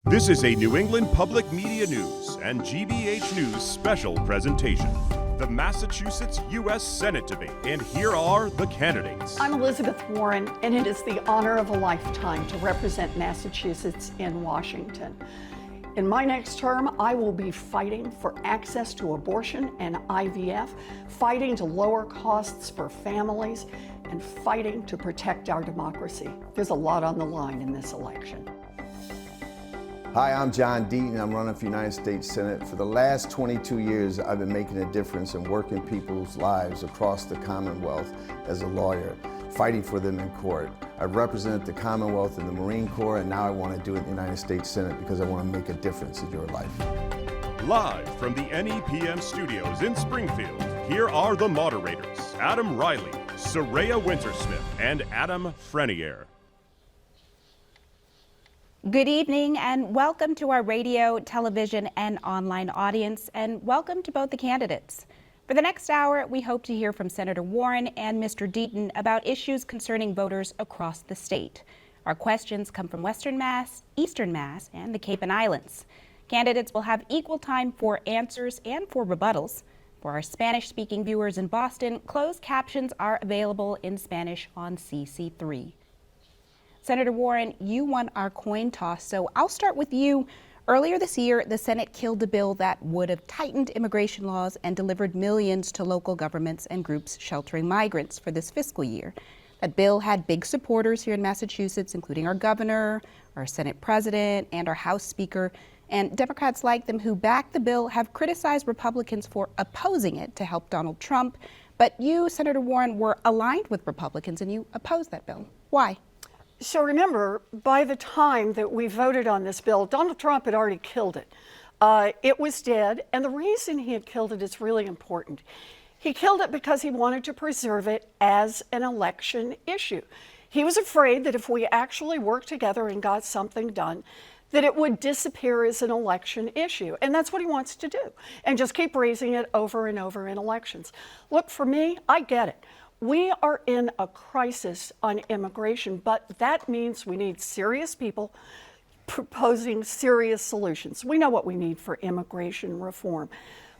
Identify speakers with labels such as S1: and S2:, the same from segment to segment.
S1: This is a New England Public Media News and GBH News special presentation. The Massachusetts U.S. Senate debate, and here are the candidates.
S2: I'm Elizabeth Warren, and it is the honor of a lifetime to represent Massachusetts in Washington. In my next term, I will be fighting for access to abortion and IVF, fighting to lower costs for families, and fighting to protect our democracy. There's a lot on the line in this election.
S3: Hi, I'm John Deaton. I'm running for United States Senate. For the last 22 years, I've been making a difference in working people's lives across the Commonwealth as a lawyer, fighting for them in court. I've represented the Commonwealth in the Marine Corps, and now I want to do it in the United States Senate because I want to make a difference in your life.
S1: Live from the NEPM Studios in Springfield, here are the moderators, Adam Riley, Soraya Wintersmith, and Adam Frenier.
S4: Good evening and welcome to our radio, television, and online audience, and welcome to both the candidates. For the next hour, we hope to hear from Senator Warren and Mr. Deaton about issues concerning voters across the state. Our questions come from Western Mass, Eastern Mass, and the Cape and Islands. Candidates will have equal time for answers and for rebuttals. For our Spanish-speaking viewers in Boston, closed captions are available in Spanish on CC3. Senator Warren, you won our coin toss, so I'll start with you. Earlier this year, the Senate killed a bill that would have tightened immigration laws and delivered millions to local governments and groups sheltering migrants for this fiscal year. That bill had big supporters here in Massachusetts, including our governor, our Senate president, and our House Speaker. And Democrats like them who backed the bill have criticized Republicans for opposing it to help Donald Trump. But you, Senator Warren, were aligned with Republicans and you opposed that bill. Why?
S2: So remember, by the time that we voted on this bill, Donald Trump had already killed it. It was dead, and the reason he had killed it is really important. He killed it because he wanted to preserve it as an election issue. He was afraid that if we actually worked together and got something done, that it would disappear as an election issue. And that's what he wants to do, and just keep raising it over and over in elections. Look, for me, I get it. We are in a crisis on immigration, but that means we need serious people proposing serious solutions. We know what we need for immigration reform.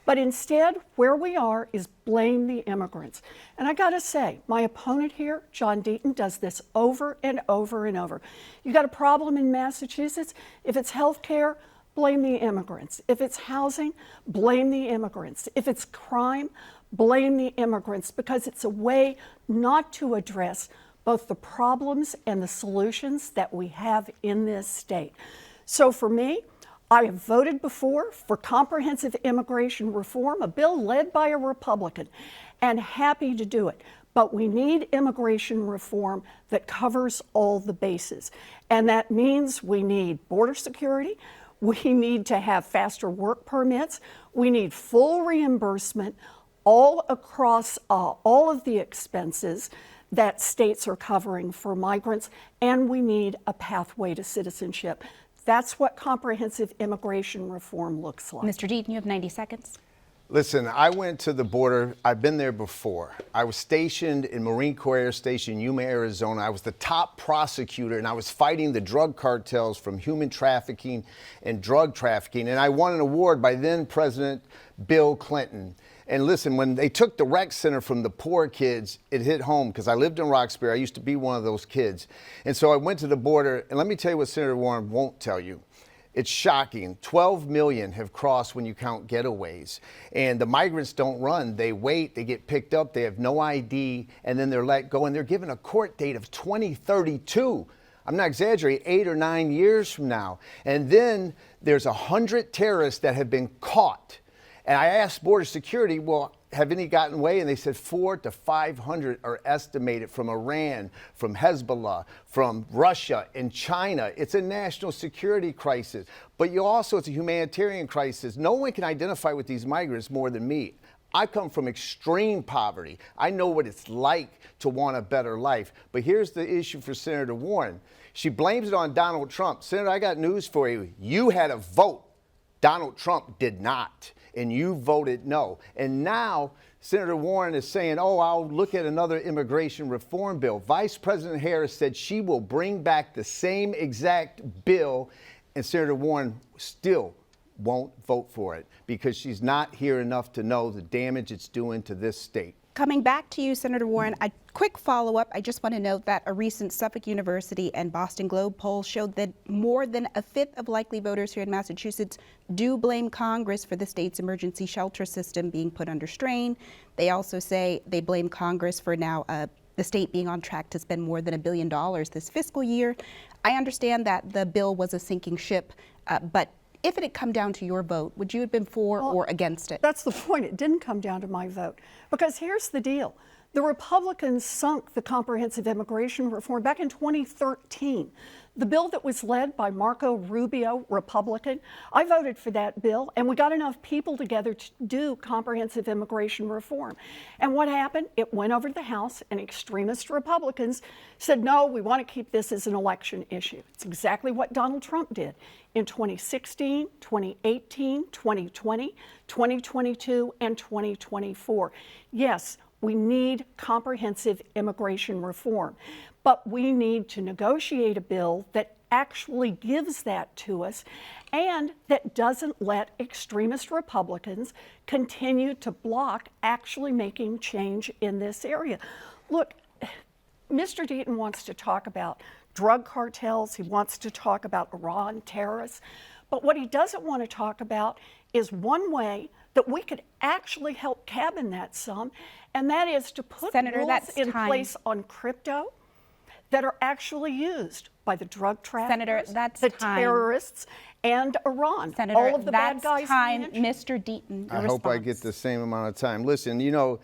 S2: But instead, where we are is blame the immigrants. And I gotta say, my opponent here, John Deaton, does this over and over and over. You got a problem in Massachusetts? If it's health care, blame the immigrants. If it's housing, blame the immigrants. If it's crime, blame the immigrants, because it's a way not to address both the problems and the solutions that we have in this state. So for me, I have voted before for comprehensive immigration reform, a bill led by a Republican, and happy to do it. But we need immigration reform that covers all the bases. And that means we need border security, we need to have faster work permits, we need full reimbursement all across all of the expenses that states are covering for migrants, and we need a pathway to citizenship. That's what comprehensive immigration reform looks like.
S4: Mr. Deaton, you have 90 seconds.
S3: Listen, I went to the border. I've been there before. I was stationed in Marine Corps Air Station, Yuma, Arizona. I was the top prosecutor, and I was fighting the drug cartels from human trafficking and drug trafficking. And I won an award by then President Bill Clinton. And listen, when they took the rec center from the poor kids, it hit home because I lived in Roxbury. I used to be one of those kids. And so I went to the border, and let me tell you what Senator Warren won't tell you. It's shocking. 12 million have crossed when you count getaways. And the migrants don't run. They wait, they get picked up, they have no ID, and then they're let go. And they're given a court date of 2032. I'm not exaggerating, 8 or 9 years from now. And then there's 100 terrorists that have been caught. And I asked Border Security, well, have any gotten away? And they said 400 to 500 are estimated from Iran, from Hezbollah, from Russia and China. It's a national security crisis, but it's a humanitarian crisis. No one can identify with these migrants more than me. I come from extreme poverty. I know what it's like to want a better life. But here's the issue for Senator Warren. She blames it on Donald Trump. Senator, I got news for you. You had a vote. Donald Trump did not. And you voted no. And now Senator Warren is saying, oh, I'll look at another immigration reform bill. Vice President Harris said she will bring back the same exact bill and Senator Warren still won't vote for it because she's not here enough to know the damage it's doing to this state.
S4: Coming back to you, Senator Warren, a quick follow-up. I just want to note that a recent Suffolk University and Boston Globe poll showed that more than a fifth of likely voters here in Massachusetts do blame Congress for the state's emergency shelter system being put under strain. They also say they blame Congress for now the state being on track to spend more than $1 billion this fiscal year. I understand that the bill was a sinking ship, but if it had come down to your vote, would you have been for or against it?
S2: That's the point. It didn't come down to my vote. Because here's the deal. The Republicans sunk the comprehensive immigration reform back in 2013. The bill that was led by Marco Rubio, Republican, I voted for that bill, and we got enough people together to do comprehensive immigration reform. And what happened? It went over to the House, and extremist Republicans said, no, we want to keep this as an election issue. It's exactly what Donald Trump did in 2016, 2018, 2020, 2022, and 2024. Yes, we need comprehensive immigration reform, but we need to negotiate a bill that actually gives that to us and that doesn't let extremist Republicans continue to block actually making change in this area. Look, Mr. Deaton wants to talk about drug cartels, he wants to talk about Iran terrorists, but what he doesn't want to talk about is one way that we could actually help cabin that some, and that is to put rules in place on crypto that are actually used by the drug traffickers, the terrorists, and Iran.
S4: Senator,
S2: all of the bad
S4: that's
S2: guys.
S4: Time, Mr. Deaton.
S3: I hope I get the same amount of time. Listen, you know,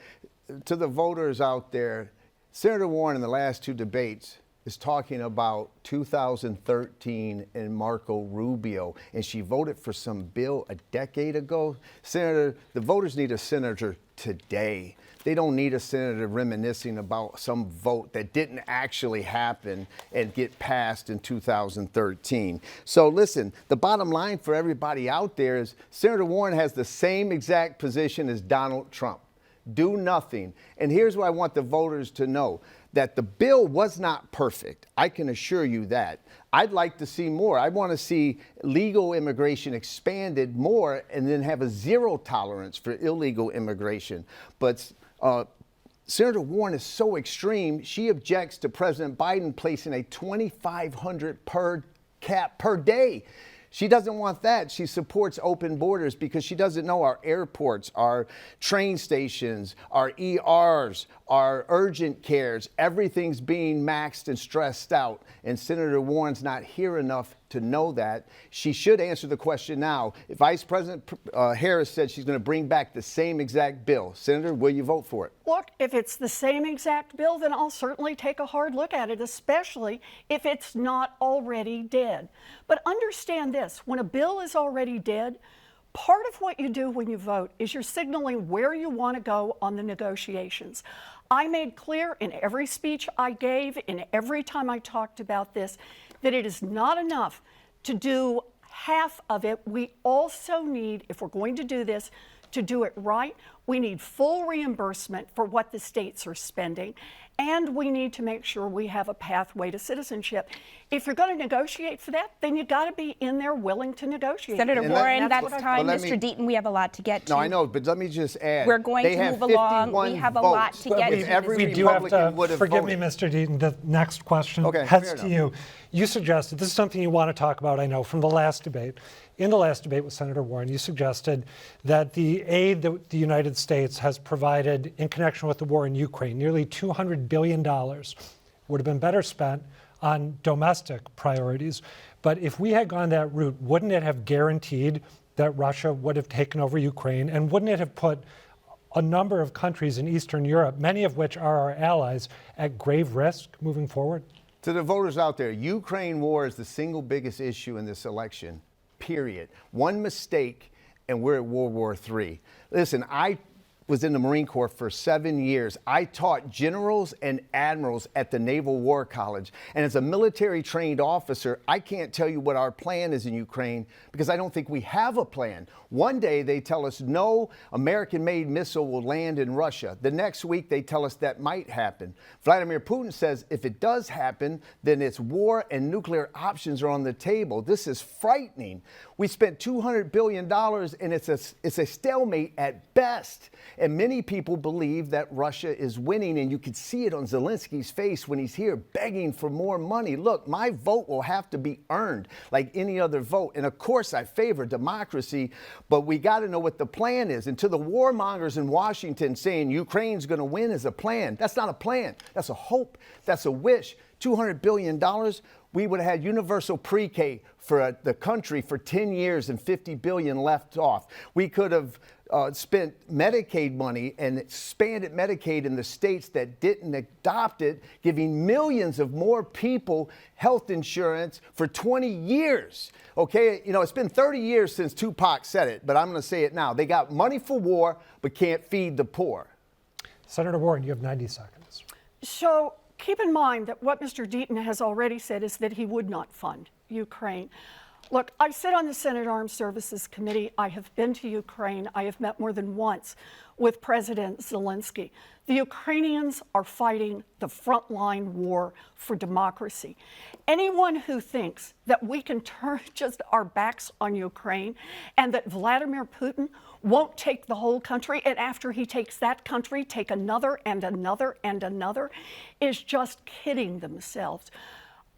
S3: to the voters out there, Senator Warren in the last two debates is talking about 2013 and Marco Rubio, and she voted for some bill a decade ago. Senator, the voters need a senator today. They don't need a senator reminiscing about some vote that didn't actually happen and get passed in 2013. So listen, the bottom line for everybody out there is Senator Warren has the same exact position as Donald Trump. Do nothing. And here's what I want the voters to know, that the bill was not perfect. I can assure you that. I'd like to see more. I want to see legal immigration expanded more and then have a zero tolerance for illegal immigration. But Senator Warren is so extreme, she objects to President Biden placing a $2,500 per cap per day. She doesn't want that. She supports open borders because she doesn't know our airports, our train stations, our ERs, our urgent cares, everything's being maxed and stressed out. And Senator Warren's not here enough to know that. She should answer the question now. If Vice President Harris said she's going to bring back the same exact bill, Senator, will you vote for it?
S2: Look, if it's the same exact bill, then I'll certainly take a hard look at it, especially if it's not already dead. But understand this, when a bill is already dead, part of what you do when you vote is you're signaling where you want to go on the negotiations. I made clear in every speech I gave, in every time I talked about this, that it is not enough to do half of it. We also need, if we're going to do this, to do it right, we need full reimbursement for what the states are spending, and we need to make sure we have a pathway to citizenship. If you're going to negotiate for that, then you got to be in there willing to negotiate.
S4: Senator Warren, that's time. Mr. Deaton, we have a lot to get to.
S3: No, I know, but let me just add.
S4: We're going to move along. We have a lot to get to.
S5: We do have to, forgive me, Mr. Deaton, the next question heads to you. You suggested, this is something you want to talk about, I know, from the last debate. In the last debate with Senator Warren, you suggested that the aid that the United States has provided in connection with the war in Ukraine, nearly $200 billion, would have been better spent on domestic priorities. But if we had gone that route, wouldn't it have guaranteed that Russia would have taken over Ukraine? And wouldn't it have put a number of countries in Eastern Europe, many of which are our allies, at grave risk moving forward?
S3: To the voters out there, Ukraine war is the single biggest issue in this election. Period. One mistake and we're at World War III. Listen, I was in the Marine Corps for 7 years. I taught generals and admirals at the Naval War College. And as a military trained officer, I can't tell you what our plan is in Ukraine because I don't think we have a plan. One day they tell us no American-made missile will land in Russia. The next week they tell us that might happen. Vladimir Putin says if it does happen, then it's war and nuclear options are on the table. This is frightening. We spent $200 billion and it's a stalemate at best. And many people believe that Russia is winning, and you can see it on Zelensky's face when he's here begging for more money. Look, my vote will have to be earned like any other vote. And of course, I favor democracy, but we got to know what the plan is. And to the warmongers in Washington saying Ukraine's going to win is a plan. That's not a plan. That's a hope. That's a wish. $200 billion, we would have had universal pre-K for the country for 10 years and $50 billion left off. We could have spent Medicaid money and expanded Medicaid in the states that didn't adopt it, giving millions of more people health insurance for 20 years. Okay, you know, it's been 30 years since Tupac said it, but I'm going to say it now. They got money for war, but can't feed the poor.
S5: Senator Warren, you have 90 seconds.
S2: So keep in mind that what Mr. Deaton has already said is that he would not fund Ukraine. Look, I sit on the Senate Armed Services Committee. I have been to Ukraine. I have met more than once with President Zelensky. The Ukrainians are fighting the frontline war for democracy. Anyone who thinks that we can turn just our backs on Ukraine and that Vladimir Putin won't take the whole country, and after he takes that country, take another and another and another, is just kidding themselves.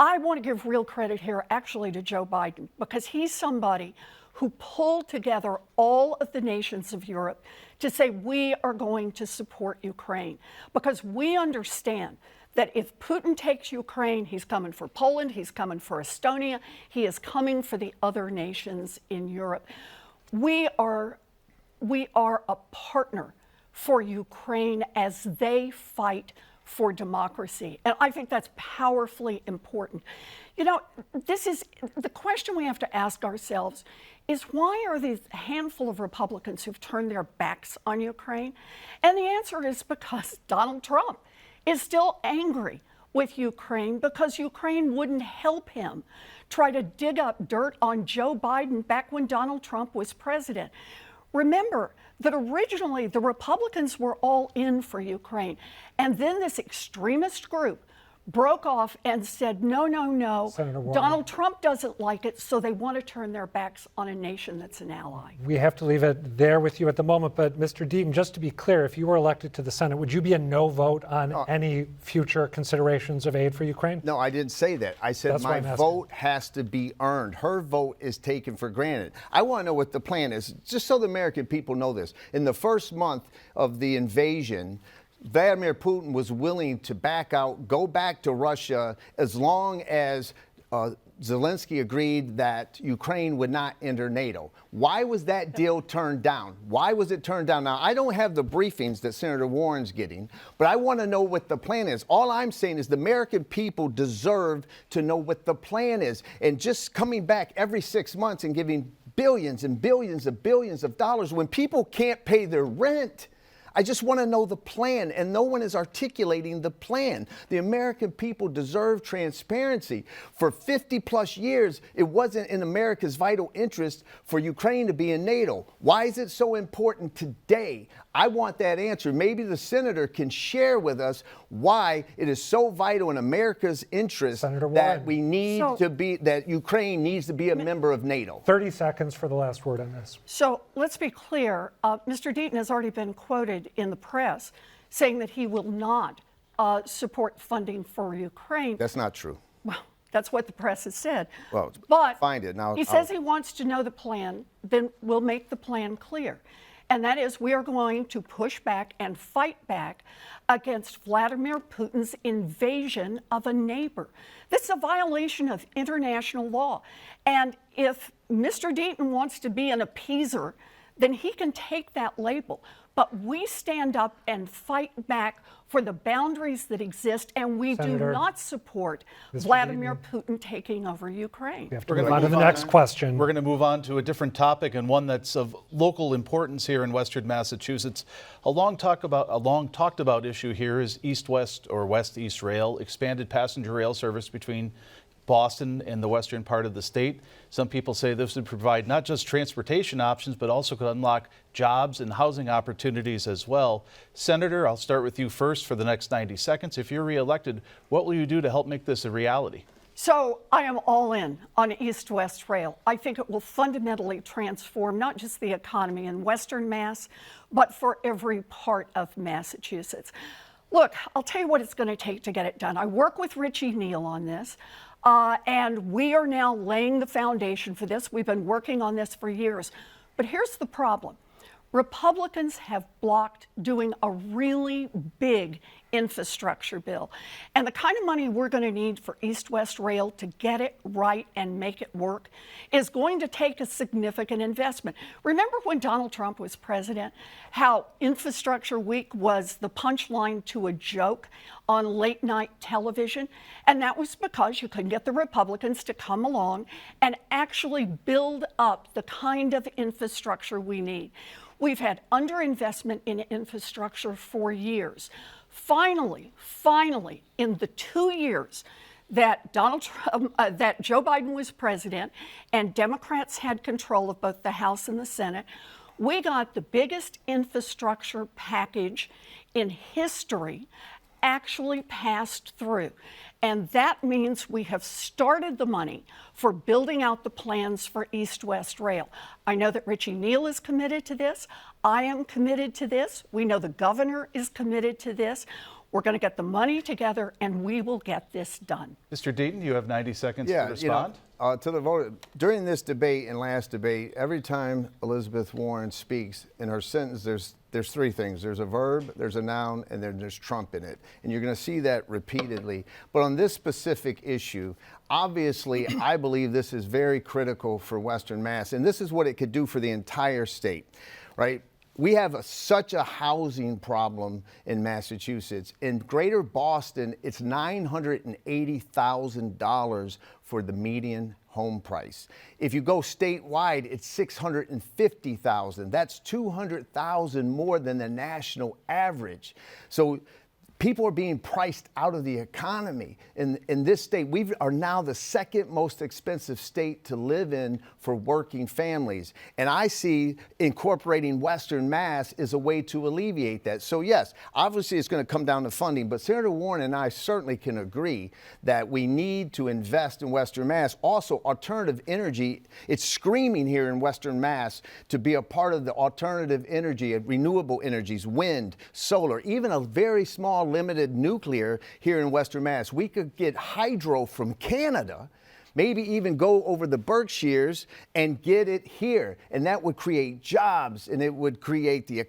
S2: I want to give real credit here actually to Joe Biden, because he's somebody who pulled together all of the nations of Europe to say we are going to support Ukraine, because we understand that if Putin takes Ukraine, he's coming for Poland, he's coming for Estonia, he is coming for the other nations in Europe. We are a partner for Ukraine as they fight for democracy. And I think that's powerfully important. You know, this is the question we have to ask ourselves is why are these handful of Republicans who've turned their backs on Ukraine? And the answer is because Donald Trump is still angry with Ukraine because Ukraine wouldn't help him try to dig up dirt on Joe Biden back when Donald Trump was president. Remember that originally the Republicans were all in for Ukraine, and then this extremist group broke off and said, no, no, no, Donald Trump doesn't like it, so they want to turn their backs on a nation that's an ally.
S5: We have to leave it there with you at the moment, but Mr. Deaton, just to be clear, if you were elected to the Senate, would you be a no vote on any future considerations of aid for Ukraine?
S3: No, I didn't say that. I said my vote has to be earned. Her vote is taken for granted. I want to know what the plan is, just so the American people know this. In the first month of the invasion, Vladimir Putin was willing to back out, go back to Russia, as long as Zelensky agreed that Ukraine would not enter NATO. Why was that deal turned down? Why was it turned down? Now, I don't have the briefings that Senator Warren's getting, but I want to know what the plan is. All I'm saying is the American people deserve to know what the plan is. And just coming back every 6 months and giving billions and billions and billions of dollars when people can't pay their rent. I just want to know the plan, and no one is articulating the plan. The American people deserve transparency. For 50 plus years, it wasn't in America's vital interest for Ukraine to be in NATO. Why is it so important today? I want that answer. Maybe the senator can share with us why it is so vital in America's interest that we need that Ukraine needs to be a member of NATO.
S5: 30 seconds for the last word on this.
S2: So let's be clear. Mr. Deaton has already been quoted in the press saying that he will not support funding for Ukraine.
S3: That's not true.
S2: Well, that's what the press has said.
S3: Well,
S2: but
S3: find it now.
S2: He says he wants to know the plan, then we'll make the plan clear. And that is we are going to push back and fight back against Vladimir Putin's invasion of a neighbor. This is a violation of international law. And if Mr. Deaton wants to be an appeaser, then he can take that label. But we stand up and fight back for the boundaries that exist, and we
S5: Senator,
S2: do not support Vladimir Putin taking over Ukraine.
S5: We have to move on to the next question.
S6: We're going to move on to a different topic, and one that's of local importance here in Western Massachusetts. A long talked about issue here is east-west or west-east rail, expanded passenger rail service between Boston and the western part of the state. Some people say this would provide not just transportation options, but also could unlock jobs and housing opportunities as well. Senator, I'll start with you first for the next 90 seconds. If you're reelected, what will you do to help make this a reality?
S2: So I am all in on east-west rail. I think it will fundamentally transform not just the economy in Western Mass, but for every part of Massachusetts. Look, I'll tell you what it's going to take to get it done. I work with Richie Neal on this. And we are now laying the foundation for this. We've been working on this for years. But here's the problem. Republicans have blocked doing a really big infrastructure bill. And the kind of money we're going to need for East-West Rail to get it right and make it work is going to take a significant investment. Remember when Donald Trump was president, how Infrastructure Week was the punchline to a joke on late night television? And that was because you couldn't get the Republicans to come along and actually build up the kind of infrastructure we need. We've had underinvestment in infrastructure for years. Finally, in the 2 years that that Joe Biden was president and Democrats had control of both the House and the Senate, we got the biggest infrastructure package in history actually passed through. And that means we have started the money for building out the plans for East-West Rail. I know that Richie Neal is committed to this. I am committed to this. We know the governor is committed to this. We're going to get the money together, and we will get this done.
S6: Mr. Deaton, you have 90 seconds to respond.
S3: To the voter, during this debate and last debate, every time Elizabeth Warren speaks in her sentence, there's three things. There's a verb, there's a noun, and then there's Trump in it. And you're going to see that repeatedly. But on this specific issue, obviously, I believe this is very critical for Western Mass. And this is what it could do for the entire state, right? We have such a housing problem in Massachusetts. In Greater Boston, it's $980,000 for the median home price. If you go statewide, it's $650,000. That's $200,000 more than the national average. So people are being priced out of the economy. In this state, we are now the second most expensive state to live in for working families. And I see incorporating Western Mass is a way to alleviate that. So yes, obviously it's going to come down to funding, but Senator Warren and I certainly can agree that we need to invest in Western Mass. Also, alternative energy, it's screaming here in Western Mass to be a part of the alternative energy, renewable energies, wind, solar, even a very small limited nuclear here in Western Mass. We could get hydro from Canada, maybe even go over the Berkshires and get it here. And that would create jobs and it would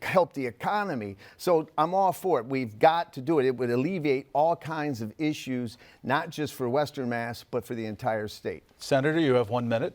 S3: help the economy. So I'm all for it. We've got to do it. It would alleviate all kinds of issues, not just for Western Mass, but for the entire state.
S6: Senator, you have 1 minute.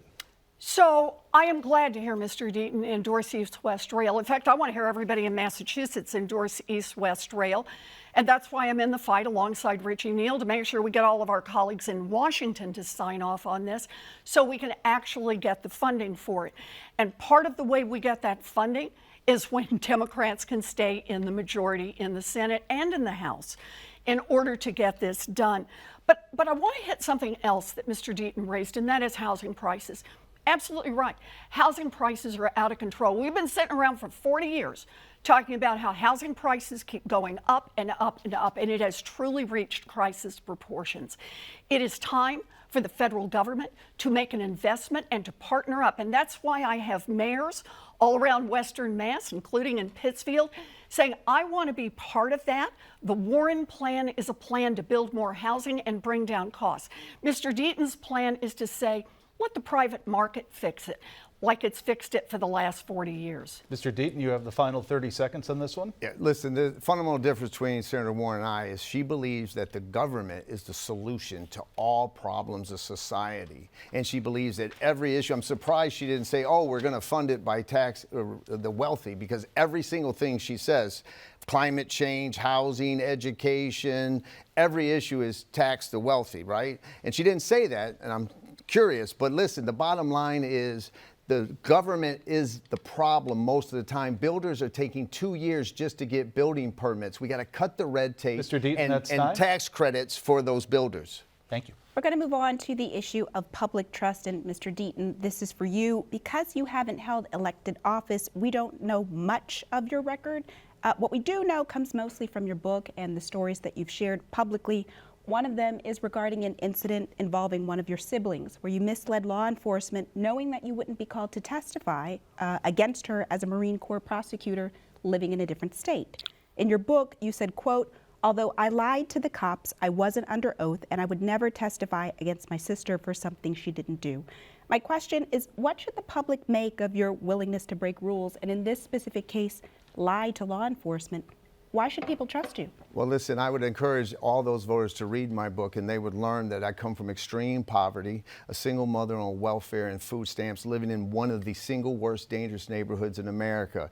S2: So I am glad to hear Mr. Deaton endorse East-West Rail. In fact, I want to hear everybody in Massachusetts endorse East-West Rail. And that's why I'm in the fight alongside Richie Neal to make sure we get all of our colleagues in Washington to sign off on this so we can actually get the funding for it. And part of the way we get that funding is when Democrats can stay in the majority in the Senate and in the House in order to get this done. But I want to hit something else that Mr. Deaton raised, and that is housing prices. Absolutely right. Housing prices are out of control. We've been sitting around for 40 years talking about how housing prices keep going up and up and up, and it has truly reached crisis proportions. It is time for the federal government to make an investment and to partner up, and that's why I have mayors all around Western Mass, including in Pittsfield, saying, I want to be part of that. The Warren plan is a plan to build more housing and bring down costs. Mr. Deaton's plan is to say, let the private market fix it. like it's fixed it for the last 40 years.
S6: Mr. Deaton, you have the final 30 seconds on this one.
S3: Yeah, listen, the fundamental difference between Senator Warren and I is she believes that the government is the solution to all problems of society. And she believes that every issue, I'm surprised she didn't say, oh, we're going to fund it by tax the wealthy, because every single thing she says, climate change, housing, education, every issue is tax the wealthy, right? And she didn't say that, and I'm curious, but listen, the bottom line is the government is the problem most of the time. Builders are taking 2 years just to get building permits. We got to cut the red tape
S6: Mr. Deaton,
S3: and tax credits for those builders.
S6: Thank you.
S4: We're going to move on to the issue of public trust. And Mr. Deaton, this is for you. Because you haven't held elected office, we don't know much of your record. What we do know comes mostly from your book and the stories that you've shared publicly. One of them is regarding an incident involving one of your siblings, where you misled law enforcement knowing that you wouldn't be called to testify against her as a Marine Corps prosecutor living in a different state. In your book, you said, quote, "Although I lied to the cops, I wasn't under oath, and I would never testify against my sister for something she didn't do." My question is, what should the public make of your willingness to break rules, and in this specific case, lie to law enforcement? Why should people trust you?
S3: Well, listen, I would encourage all those voters to read my book, and they would learn that I come from extreme poverty, a single mother on welfare and food stamps, living in one of the single worst dangerous neighborhoods in America.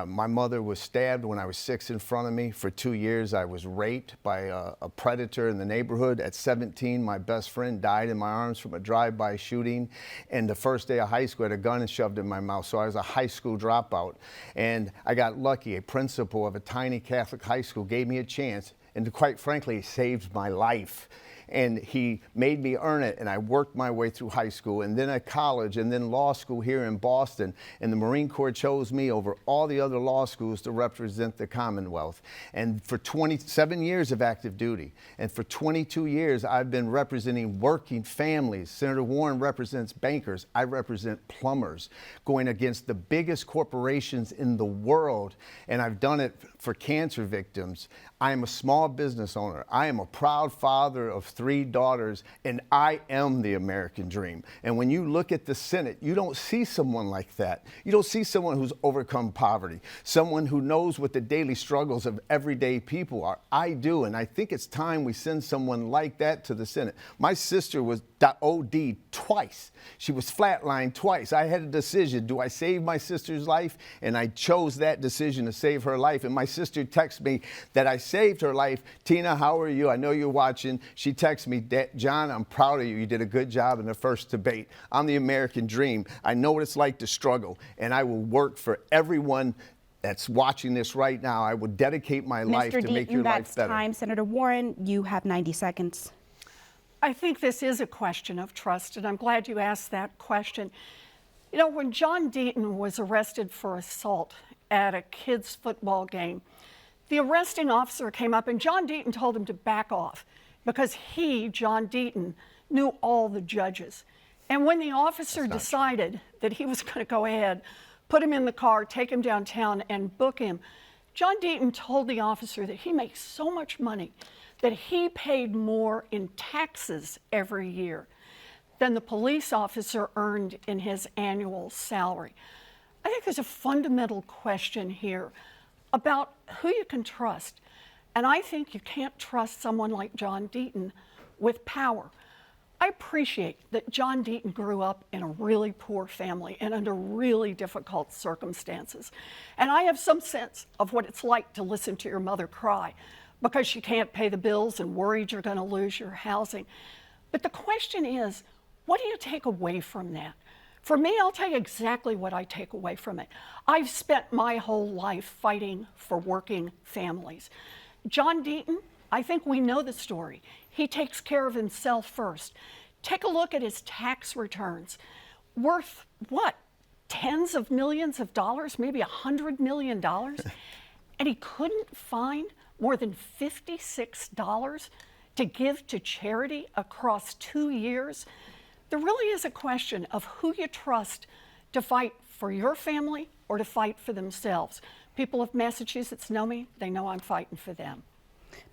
S3: My mother was stabbed when I was 6 in front of me. For 2 years, I was raped by a predator in the neighborhood. At 17, my best friend died in my arms from a drive-by shooting. And the first day of high school, I had a gun shoved in my mouth. So I was a high school dropout. And I got lucky. A principal of a tiny Catholic high school gave me a chance. And quite frankly, it saved my life. And he made me earn it, and I worked my way through high school, and then at college, and then law school here in Boston. And the Marine Corps chose me over all the other law schools to represent the Commonwealth. And for 27 years of active duty, and for 22 years, I've been representing working families. Senator Warren represents bankers. I represent plumbers, going against the biggest corporations in the world. And I've done it for cancer victims. I am a small business owner. I am a proud father of 3 daughters, and I am the American dream. And when you look at the Senate, you don't see someone like that. You don't see someone who's overcome poverty, someone who knows what the daily struggles of everyday people are. I do, and I think it's time we send someone like that to the Senate. My sister was OD'd twice. She was flatlined twice. I had a decision. Do I save my sister's life? And I chose that decision to save her life. And my sister texted me that I saved her life. Tina, how are you? I know you're watching. She texted me, John, I'm proud of you. You did a good job in the first debate. I'm the American dream. I know what it's like to struggle, and I will work for everyone that's watching this right now. I will dedicate my life to make your life better.
S4: That's time. Senator Warren, you have 90 seconds.
S2: I think this is a question of trust, and I'm glad you asked that question. You know, when John Deaton was arrested for assault at a kids' football game, the arresting officer came up, and John Deaton told him to back off because he, John Deaton, knew all the judges. And when the officer decided that he was going to go ahead, put him in the car, take him downtown, and book him, John Deaton told the officer that he makes so much money that he paid more in taxes every year than the police officer earned in his annual salary. I think there's a fundamental question here about who you can trust. And I think you can't trust someone like John Deaton with power. I appreciate that John Deaton grew up in a really poor family and under really difficult circumstances. And I have some sense of what it's like to listen to your mother cry because she can't pay the bills and worried you're going to lose your housing. But the question is, what do you take away from that? For me, I'll tell you exactly what I take away from it. I've spent my whole life fighting for working families. John Deaton, I think we know the story. He takes care of himself first. Take a look at his tax returns. Worth what? Tens of millions of dollars, maybe $100 million? And he couldn't find more than $56 to give to charity across 2 years. There really is a question of who you trust to fight for your family or to fight for themselves. People of Massachusetts know me. They know I'm fighting for them.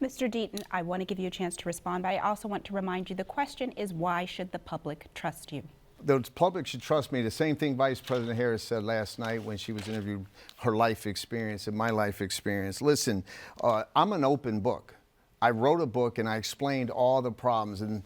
S4: Mr. Deaton, I want to give you a chance to respond, but I also want to remind you the question is, why should the public trust you?
S3: the public should trust me. The same thing Vice President Harris said last night when she was interviewed, her life experience and my life experience. Listen, I'm an open book. I wrote a book and I explained all the problems, and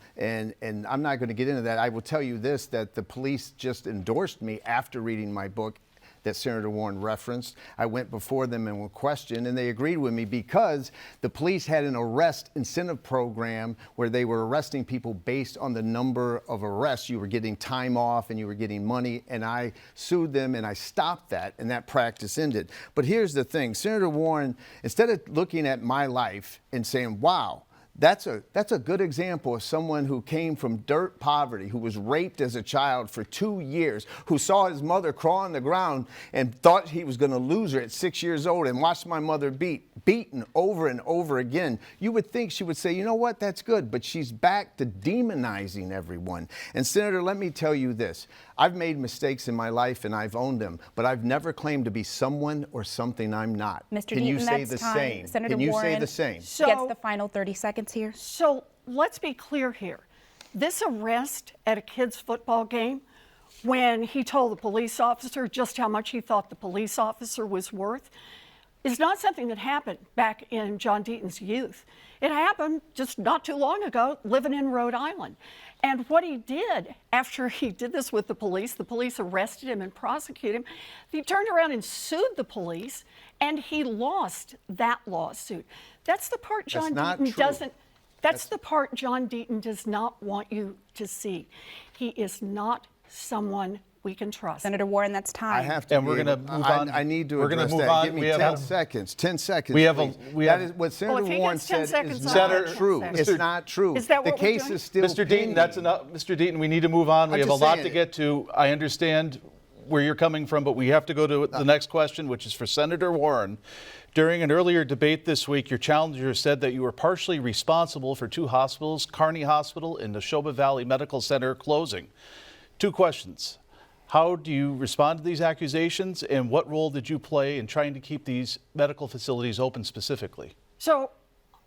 S3: I'm not going to get into that. I will tell you this, that the police just endorsed me after reading my book that Senator Warren referenced. I went before them and were questioned, and they agreed with me because the police had an arrest incentive program where they were arresting people based on the number of arrests. You were getting time off and you were getting money, and I sued them and I stopped that, and that practice ended. But here's the thing, Senator Warren, instead of looking at my life and saying, wow, that's a good example of someone who came from dirt poverty, who was raped as a child for 2 years, who saw his mother crawl on the ground and thought he was going to lose her at 6 years old, and watched my mother beaten over and over again. You would think she would say, you know what, that's good, but she's back to demonizing everyone. And Senator, let me tell you this. I've made mistakes in my life and I've owned them, but I've never claimed to be someone or something I'm not.
S4: Mr.
S3: Can you
S4: Deaton,
S3: say
S4: that's
S3: the
S4: time.
S3: same?
S4: Senator
S3: Can you
S4: Warren
S3: say the same?
S4: gets
S2: So-
S4: the final 30 seconds here.
S2: So let's be clear here. This arrest at a kid's football game, when he told the police officer just how much he thought the police officer was worth, is not something that happened back in John Deaton's youth. It happened just not too long ago, living in Rhode Island. And what he did after he did this with the police arrested him and prosecuted him. He turned around and sued the police, and he lost that lawsuit. That's the part John Deaton doesn't. That's the part John Deaton does not want you to see. He is not someone we can trust.
S4: Senator Warren, that's time.
S3: I have to.
S6: And we're going to move on.
S3: I need to
S6: We're
S3: address
S6: gonna move
S3: that.
S6: on.
S3: Give me
S6: We have
S3: 10
S6: a-
S3: seconds. 10 seconds.
S6: We have
S3: please.
S6: that
S3: is what
S2: Well,
S3: Senator
S2: if he
S3: Warren
S2: gets 10
S3: said
S2: seconds,
S3: is
S2: I'll
S3: not
S2: give him
S3: true.
S2: 10
S3: It's
S2: seconds.
S3: not true.
S2: Is that
S3: the
S2: what we're
S3: case
S2: doing?
S3: is still
S6: Mr. Deaton,
S3: pending.
S6: that's enough. Mr. Deaton, we need to move on. We
S3: I'm
S6: have a
S3: just
S6: lot
S3: saying
S6: to
S3: it.
S6: get to. I understand where you're coming from, but we have to go to the next question, which is for Senator Warren. During an earlier debate this week, your challenger said that you were partially responsible for 2 hospitals, Kearney Hospital and Neshoba Valley Medical Center, closing. 2 questions. How do you respond to these accusations, and what role did you play in trying to keep these medical facilities open specifically?
S2: So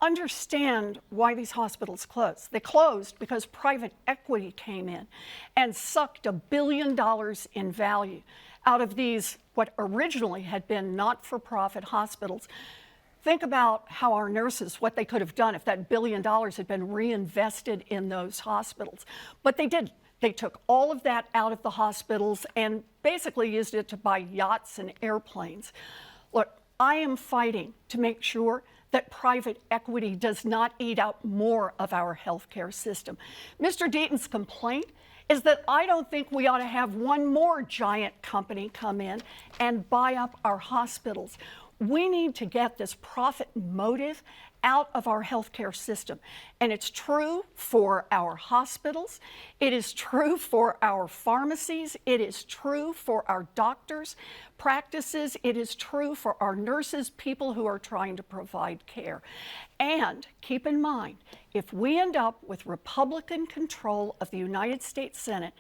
S2: understand why these hospitals closed. They closed because private equity came in and sucked $1 billion in value out of these, what originally had been not-for-profit hospitals. Think about how our nurses, what they could have done if that $1 billion had been reinvested in those hospitals. But they didn't. They took all of that out of the hospitals and basically used it to buy yachts and airplanes. Look, I am fighting to make sure that private equity does not eat out more of our healthcare system. Mr. Deaton's complaint is that I don't think we ought to have one more giant company come in and buy up our hospitals. We need to get this profit motive out of our healthcare system. And it's true for our hospitals. It is true for our pharmacies. It is true for our doctors' practices. It is true for our nurses, people who are trying to provide care. And keep in mind, if we end up with Republican control of the United States Senate,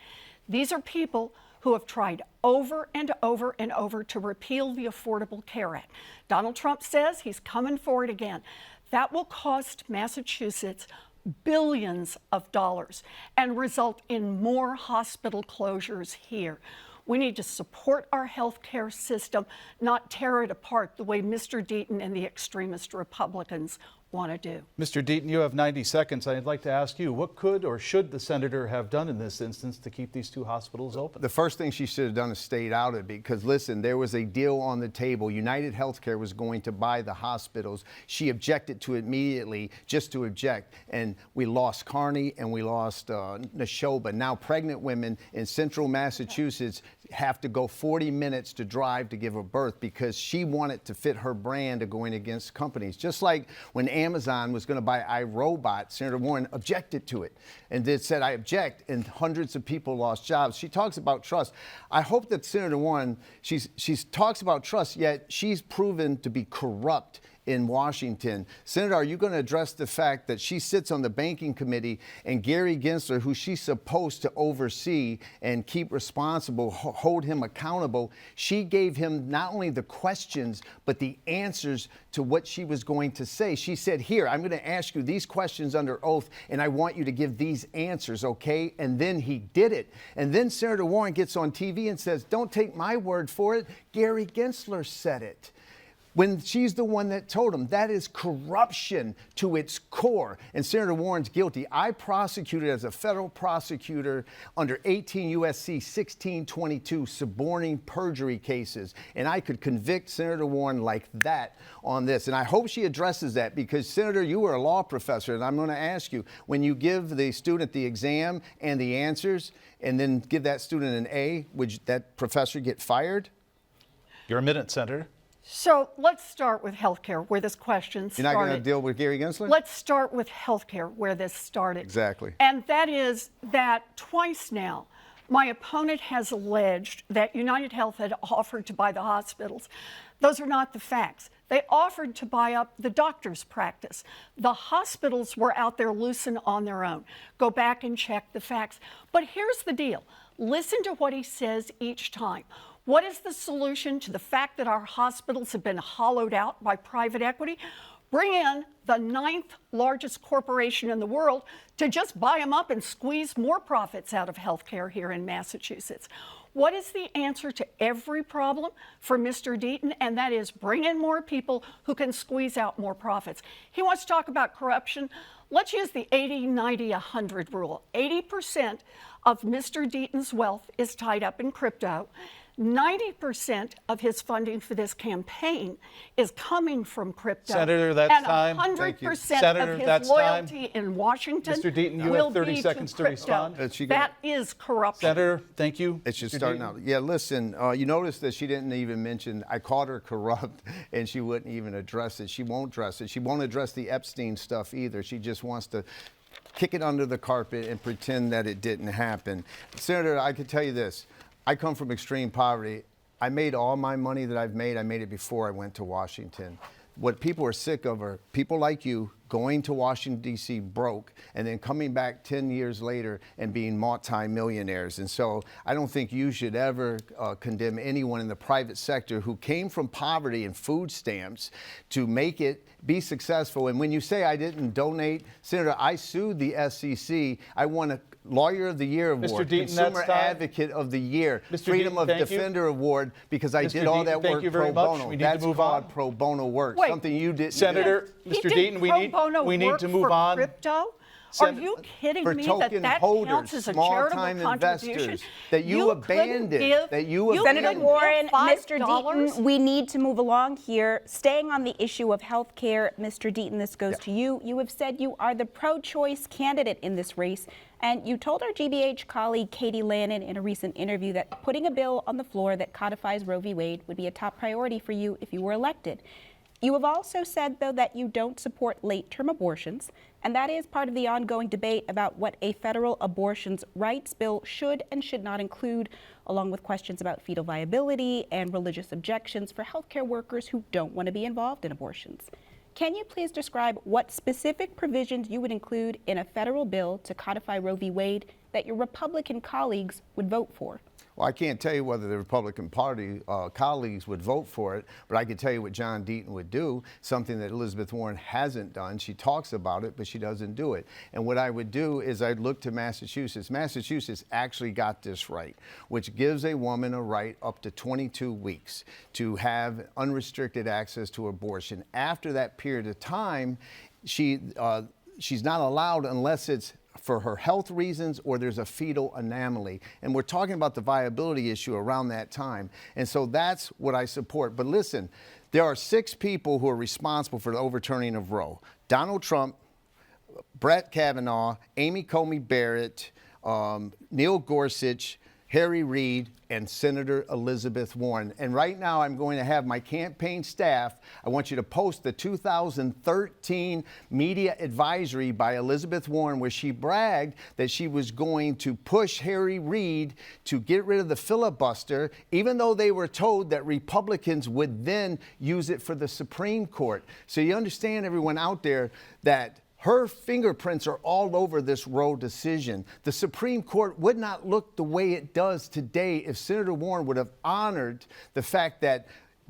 S2: these are people who have tried over and over and over to repeal the Affordable Care Act. Donald Trump says he's coming for it again. That will cost Massachusetts billions of dollars and result in more hospital closures here. We need to support our healthcare system, not tear it apart the way Mr. Deaton and the extremist Republicans want to do.
S6: Mr. Deaton, you have 90 seconds. I'd like to ask you, what could or should the senator have done in this instance to keep these 2 hospitals open?
S3: The first thing she should have done is stayed out of it, because listen, there was a deal on the table. United Healthcare was going to buy the hospitals. She objected to it immediately, just to object. And we lost Kearney and we lost Neshoba. Now pregnant women in central Massachusetts have to go 40 minutes to drive to give a birth because she wanted to fit her brand of going against companies. Just like when Amazon was going to buy iRobot, Senator Warren objected to it and said, I object, and hundreds of people lost jobs. She talks about trust. I hope that Senator Warren, she talks about trust, yet she's proven to be corrupt in Washington. Senator, are you going to address the fact that she sits on the banking committee and Gary Gensler, who she's supposed to oversee and keep responsible, hold him accountable, she gave him not only the questions, but the answers to what she was going to say. She said, here, I'm going to ask you these questions under oath, and I want you to give these answers, okay? And then he did it. And then Senator Warren gets on TV and says, don't take my word for it. Gary Gensler said it. When she's the one that told him. That is corruption to its core. And Senator Warren's guilty. I prosecuted as a federal prosecutor under 18 U.S.C. 1622 suborning perjury cases. And I could convict Senator Warren like that on this. And I hope she addresses that because, Senator, you were a law professor. And I'm going to ask you, when you give the student the exam and the answers and then give that student an A, would that professor get fired?
S6: Your minute, Senator.
S2: So let's start with healthcare, where this question started.
S3: You're not going to deal with Gary Gensler?
S2: Let's start with healthcare, where this started.
S3: Exactly.
S2: And that is that twice now, my opponent has alleged that United Health had offered to buy the hospitals. Those are not the facts. They offered to buy up the doctor's practice. The hospitals were out there loose and on their own. Go back and check the facts. But here's the deal. Listen to what he says each time. What is the solution to the fact that our hospitals have been hollowed out by private equity? Bring in the 9th largest corporation in the world to just buy them up and squeeze more profits out of healthcare here in Massachusetts. What is the answer to every problem for Mr. Deaton? And that is bring in more people who can squeeze out more profits. He wants to talk about corruption. Let's use the 80, 90, 100 rule. 80% of Mr. Deaton's wealth is tied up in crypto. 90% of his funding for this campaign is coming from crypto.
S6: Senator, that's
S2: and
S6: time.
S2: 100%
S6: Senator,
S2: of his
S6: that's
S2: loyalty
S6: time.
S2: in Washington
S6: Mr. Deaton, you
S2: will
S6: have 30
S2: be
S6: seconds to
S2: crypto.
S6: respond.
S2: That is corruption.
S6: Senator, thank you.
S3: It's just
S6: Mr.
S3: starting
S6: Deaton.
S3: out. Yeah, listen, you notice that she didn't even mention, I called her corrupt, and she wouldn't even address it. She won't address it. She won't address the Epstein stuff either. She just wants to kick it under the carpet and pretend that it didn't happen. Senator, I can tell you this. I come from extreme poverty. I made all my money that I've made, I made it before I went to Washington. What people are sick of are people like you going to Washington, D.C. broke and then coming back 10 years later and being multi-millionaires. And so I don't think you should ever condemn anyone in the private sector who came from poverty and food stamps to make it be successful. And when you say I didn't donate, Senator, I sued the SEC. I won a Lawyer of the Year Award,
S6: Deaton,
S3: Consumer Advocate of the Year, Freedom of Defender Award, because I did all that work pro bono. That's called pro bono work, something you didn't do.
S6: Senator, Mr. Deaton, we need to move on.
S2: Crypto? Are you kidding me that counts as a charitable contribution?
S3: That you abandoned,
S4: Senator Warren, Mr. Deaton, we need to move along here. Staying on the issue of health care, Mr. Deaton, this goes to you. You have said you are the pro-choice candidate in this race, and you told our GBH colleague Katie Lannon in a recent interview that putting a bill on the floor that codifies Roe v. Wade would be a top priority for you if you were elected. You have also said, though, that you don't support late-term abortions, and that is part of the ongoing debate about what a federal abortions rights bill should and should not include, along with questions about fetal viability and religious objections for healthcare workers who don't want to be involved in abortions. Can you please describe what specific provisions you would include in a federal bill to codify Roe v. Wade that your Republican colleagues would vote for?
S3: Well, I can't tell you whether the Republican Party colleagues would vote for it, but I can tell you what John Deaton would do, something that Elizabeth Warren hasn't done. She talks about it, but she doesn't do it. And what I would do is I'd look to Massachusetts. Massachusetts actually got this right, which gives a woman a right up to 22 weeks to have unrestricted access to abortion. After that period of time, she's not allowed unless it's for her health reasons or there's a fetal anomaly. And we're talking about the viability issue around that time. And so that's what I support. But listen, there are 6 people who are responsible for the overturning of Roe. Donald Trump, Brett Kavanaugh, Amy Coney Barrett, Neil Gorsuch, Harry Reid, and Senator Elizabeth Warren. And right now I'm going to have my campaign staff, I want you to post the 2013 media advisory by Elizabeth Warren where she bragged that she was going to push Harry Reid to get rid of the filibuster, even though they were told that Republicans would then use it for the Supreme Court. So you understand, everyone out there, that her fingerprints are all over this Roe decision. The Supreme Court would not look the way it does today if Senator Warren would have honored the fact that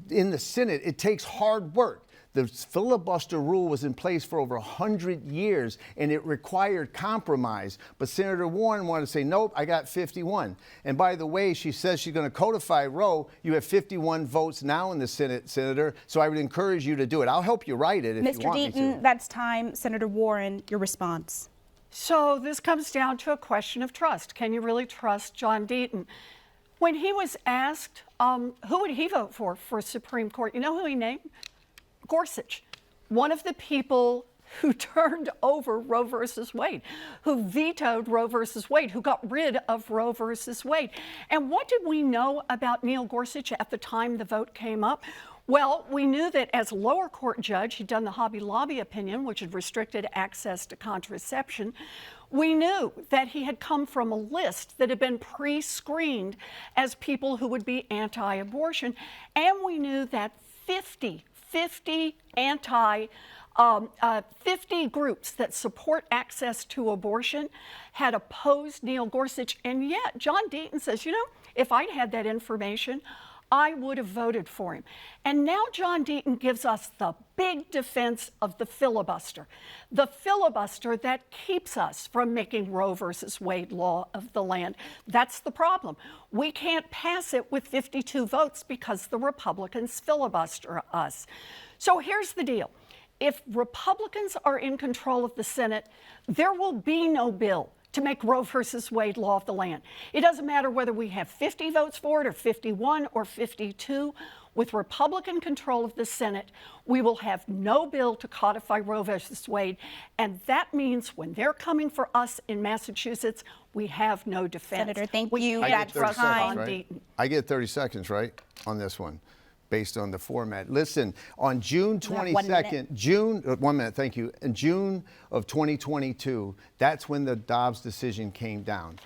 S3: in the Senate, it takes hard work. The filibuster rule was in place for over 100 years, and it required compromise. But Senator Warren wanted to say, nope, I got 51. And by the way, she says she's going to codify Roe. You have 51 votes now in the Senate, Senator, so I would encourage you to do it. I'll help you write it if you want me to.
S4: Mr. Deaton, that's time. Senator Warren, your response.
S2: So this comes down to a question of trust. Can you really trust John Deaton? When he was asked who would he vote for Supreme Court, you know who he named? Gorsuch, one of the people who turned over Roe versus Wade, who vetoed Roe versus Wade, who got rid of Roe versus Wade. And what did we know about Neil Gorsuch at the time the vote came up? Well, we knew that as a lower court judge, he'd done the Hobby Lobby opinion, which had restricted access to contraception. We knew that he had come from a list that had been pre-screened as people who would be anti-abortion. And we knew that 50 groups that support access to abortion had opposed Neil Gorsuch. And yet John Deaton says, you know, if I'd had that information, I would have voted for him. And now John Deaton gives us the big defense of the filibuster that keeps us from making Roe versus Wade law of the land. That's the problem. We can't pass it with 52 votes because the Republicans filibuster us. So here's the deal. If Republicans are in control of the Senate, there will be no bill to make Roe versus Wade law of the land. It doesn't matter whether we have 50 votes for it or 51 or 52. With Republican control of the Senate, we will have no bill to codify Roe versus Wade. And that means when they're coming for us in Massachusetts, we have no defense.
S4: Senator, thank you.
S2: That's time.
S3: Right? I get 30 seconds, right, on this one, based on the format. Listen, on June 22nd, 1 minute, thank you. In June of 2022, that's when the Dobbs decision came down.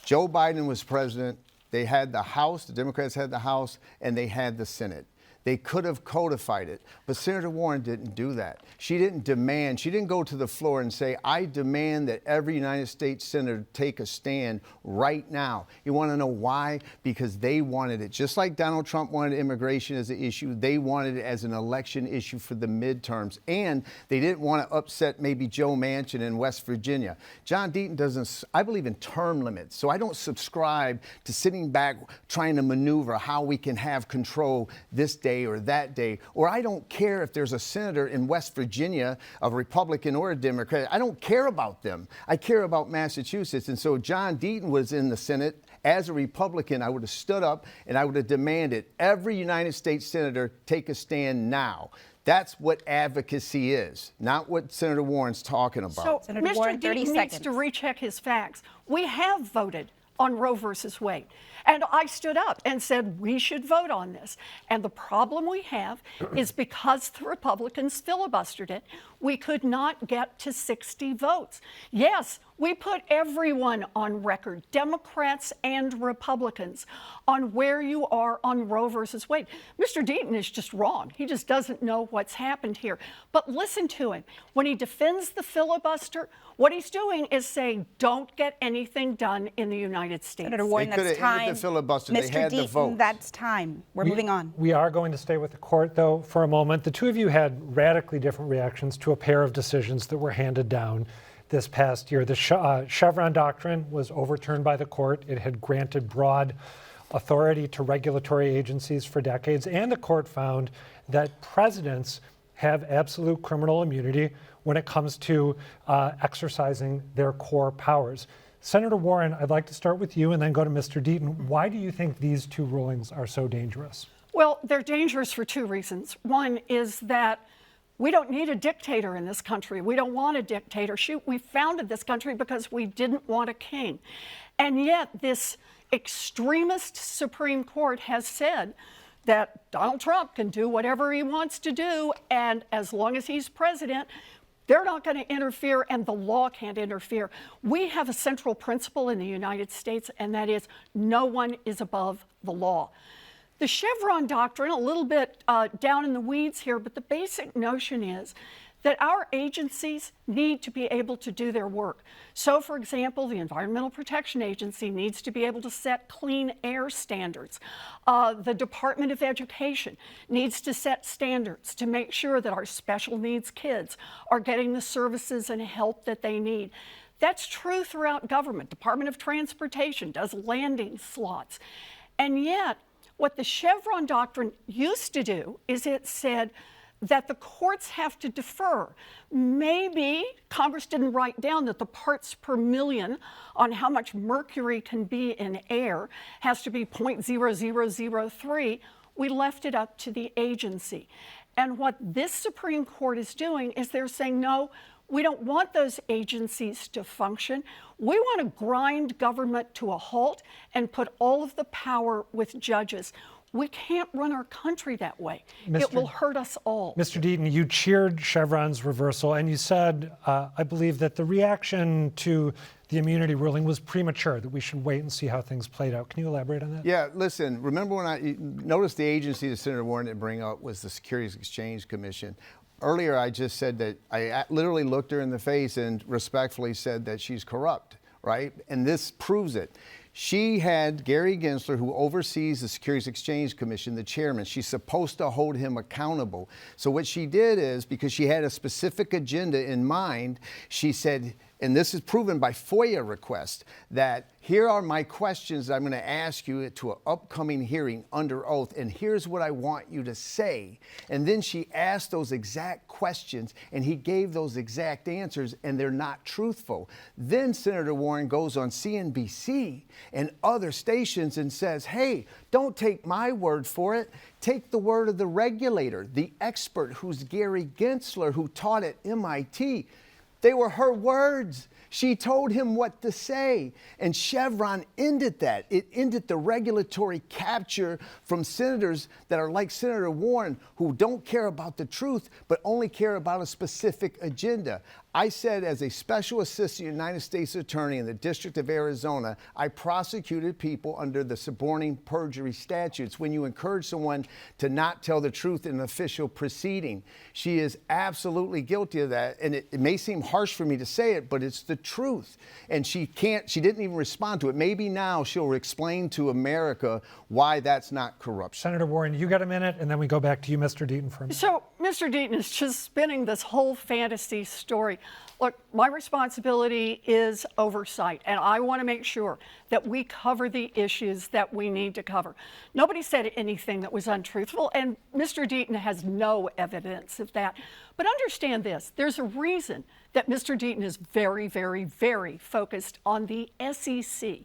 S3: Joe Biden was president. They had the House, the Democrats had the House, and they had the Senate. They could have codified it, but Senator Warren didn't do that. She didn't go to the floor and say, I demand that every United States senator take a stand right now. You want to know why? Because they wanted it. Just like Donald Trump wanted immigration as an issue, they wanted it as an election issue for the midterms. And they didn't want to upset maybe Joe Manchin in West Virginia. John Deaton doesn't, I believe in term limits, so I don't subscribe to sitting back trying to maneuver how we can have control this day or that day, or I don't care if there's a senator in West Virginia, a Republican or a Democrat. I don't care about them. I care about Massachusetts. And so John Deaton was in the Senate. As a Republican, I would have stood up and I would have demanded every United States senator take a stand now. That's what advocacy is, not what Senator Warren's talking about.
S2: So
S4: Senator
S2: Mr.
S4: Warren, 30
S2: Deaton
S4: seconds.
S2: needs to recheck his facts. We have voted on Roe versus Wade. And I stood up and said we should vote on this. And the problem we have is because the Republicans filibustered it, we could not get to 60 votes. Yes, we put everyone on record, Democrats and Republicans, on where you are on Roe versus Wade. Mr. Deaton is just wrong. He just doesn't know what's happened here. But listen to him. When he defends the filibuster, what he's doing is saying, don't get anything done in the United States.
S4: Senator Warren, that's time.
S3: The filibuster.
S4: Mr.
S3: They had
S4: Deaton,
S3: the vote.
S4: That's time. We're moving on.
S5: We are going to stay with the court, though, for a moment. The two of you had radically different reactions to a pair of decisions that were handed down this past year. The Chevron doctrine was overturned by the court. It had granted broad authority to regulatory agencies for decades, and the court found that presidents have absolute criminal immunity when it comes to exercising their core powers. Senator Warren, I'd like to start with you and then go to Mr. Deaton. Why do you think these two rulings are so dangerous?
S2: Well, they're dangerous for two reasons. One is that we don't need a dictator in this country. We don't want a dictator. Shoot, we founded this country because we didn't want a king. And yet this extremist Supreme Court has said that Donald Trump can do whatever he wants to do, and as long as he's president, they're not going to interfere, and the law can't interfere. We have a central principle in the United States, and that is no one is above the law. The Chevron doctrine, a little bit down in the weeds here, but the basic notion is that our agencies need to be able to do their work. So, for example, the Environmental Protection Agency needs to be able to set clean air standards. The Department of Education needs to set standards to make sure that our special needs kids are getting the services and help that they need. That's true throughout government. Department of Transportation does landing slots. And yet, what the Chevron doctrine used to do is it said that the courts have to defer. Maybe Congress didn't write down that the parts per million on how much mercury can be in air has to be 0.0003. We left it up to the agency. And what this Supreme Court is doing is they're saying, no, we don't want those agencies to function. We want to grind government to a halt and put all of the power with judges. We can't run our country that way. It will hurt us all.
S5: Mr. Deaton, you cheered Chevron's reversal, and you said, I believe, that the reaction to the immunity ruling was premature, that we should wait and see how things played out. Can you elaborate on that?
S3: Yeah, listen, remember when I noticed the agency that Senator Warren didn't bring up was the Securities Exchange Commission. Earlier, I just said that I literally looked her in the face and respectfully said that she's corrupt, right? And this proves it. She had Gary Gensler, who oversees the Securities Exchange Commission, the chairman. She's supposed to hold him accountable. So what she did is, because she had a specific agenda in mind, she said, and this is proven by FOIA request, that here are my questions that I'm going to ask you to an upcoming hearing under oath, and here's what I want you to say. And then she asked those exact questions, and he gave those exact answers, and they're not truthful. Then Senator Warren goes on CNBC and other stations and says, hey, don't take my word for it. Take the word of the regulator, the expert who's Gary Gensler, who taught at MIT. They were her words. She told him what to say. And Chevron ended that. It ended the regulatory capture from senators that are like Senator Warren, who don't care about the truth, but only care about a specific agenda. I said, as a special assistant United States attorney in the District of Arizona, I prosecuted people under the suborning perjury statutes when you encourage someone to not tell the truth in an official proceeding. She is absolutely guilty of that. And it may seem harsh for me to say it, but it's the truth. And she didn't even respond to it. Maybe now she'll explain to America why that's not corruption.
S5: Senator Warren, you got a minute, and then we go back to you, Mr. Deaton, for a minute.
S2: So Mr. Deaton is just spinning this whole fantasy story. Look, my responsibility is oversight, and I want to make sure that we cover the issues that we need to cover. Nobody said anything that was untruthful, and Mr. Deaton has no evidence of that. But understand this, there's a reason that Mr. Deaton is very, very, very focused on the SEC.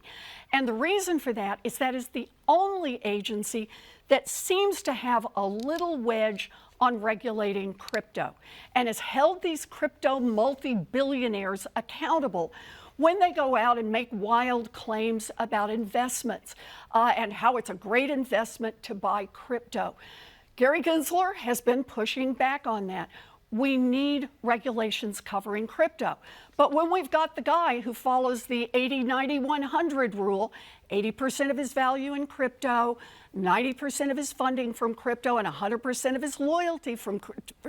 S2: And the reason for that is the only agency that seems to have a little wedge on regulating crypto and has held these crypto multi-billionaires accountable when they go out and make wild claims about investments and how it's a great investment to buy crypto. Gary Gensler has been pushing back on that. We need regulations covering crypto. But when we've got the guy who follows the 80-90-100 rule, 80% of his value in crypto, 90% of his funding from crypto, and 100% of his loyalty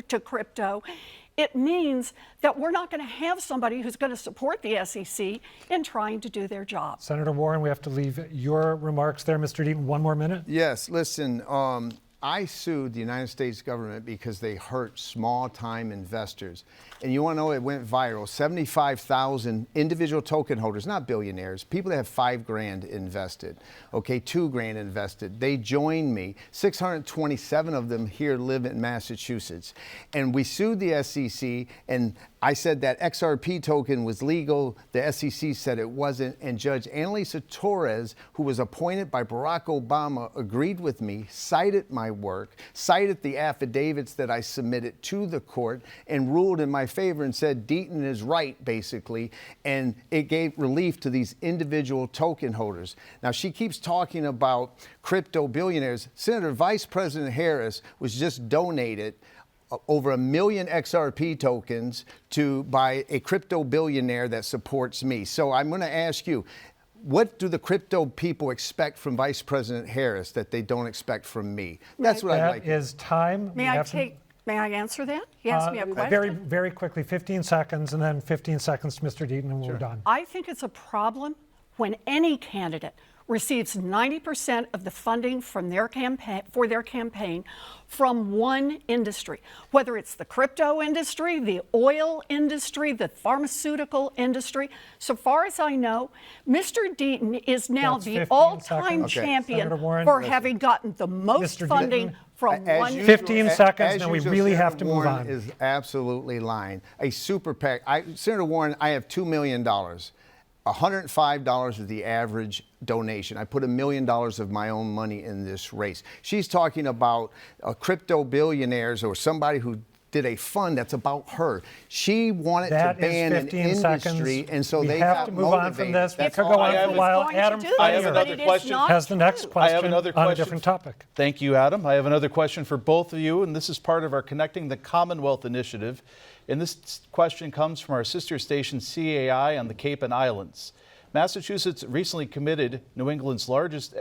S2: to crypto, it means that we're not going to have somebody who's going to support the SEC in trying to do their job.
S5: Senator Warren, we have to leave your remarks there. Mr. Deaton, one more minute.
S3: Yes, listen, I sued the United States government because they hurt small-time investors. And you want to know, it went viral. 75,000 individual token holders, not billionaires, people that have $5,000 invested, okay, $2,000 invested. They joined me. 627 of them here live in Massachusetts. And we sued the SEC, and I said that XRP token was legal. The SEC said it wasn't. And Judge Annalisa Torres, who was appointed by Barack Obama, agreed with me, cited my work, cited the affidavits that I submitted to the court, and ruled in my favor and said Deaton is right, basically. And it gave relief to these individual token holders. Now, she keeps talking about crypto billionaires. Senator Vice President Harris was just donated over 1 million XRP tokens by a crypto billionaire that supports me. So I'm going to ask you, what do the crypto people expect from Vice President Harris that they don't expect from me? That's what I'd like.
S5: That is time.
S2: May I answer that? He asked me a question.
S5: Very, very quickly, 15 seconds, and then 15 seconds to Mr. Deaton, and we're done.
S2: I think it's a problem when any candidate receives 90% of the funding from their campaign from one industry, whether it's the crypto industry, the oil industry, the pharmaceutical industry. So far as I know, Mr. Deaton is now the all-time champion for having gotten the most funding from one.
S5: 15 seconds, and we really have to move on.
S3: Is absolutely lying. A super PAC. Senator Warren, I have $2 million. $105 is the average donation. I put $1 million of my own money in this race. She's talking about crypto billionaires or somebody who did a fund that's about her. She wanted to ban an industry, and so they
S5: have to move on from this. We could go on for a while. Adam has the next question on a different topic.
S6: Thank you, Adam. I have another question for both of you, and this is part of our Connecting the Commonwealth initiative. And this question comes from our sister station CAI on the Cape and Islands. Massachusetts recently committed to New England's largest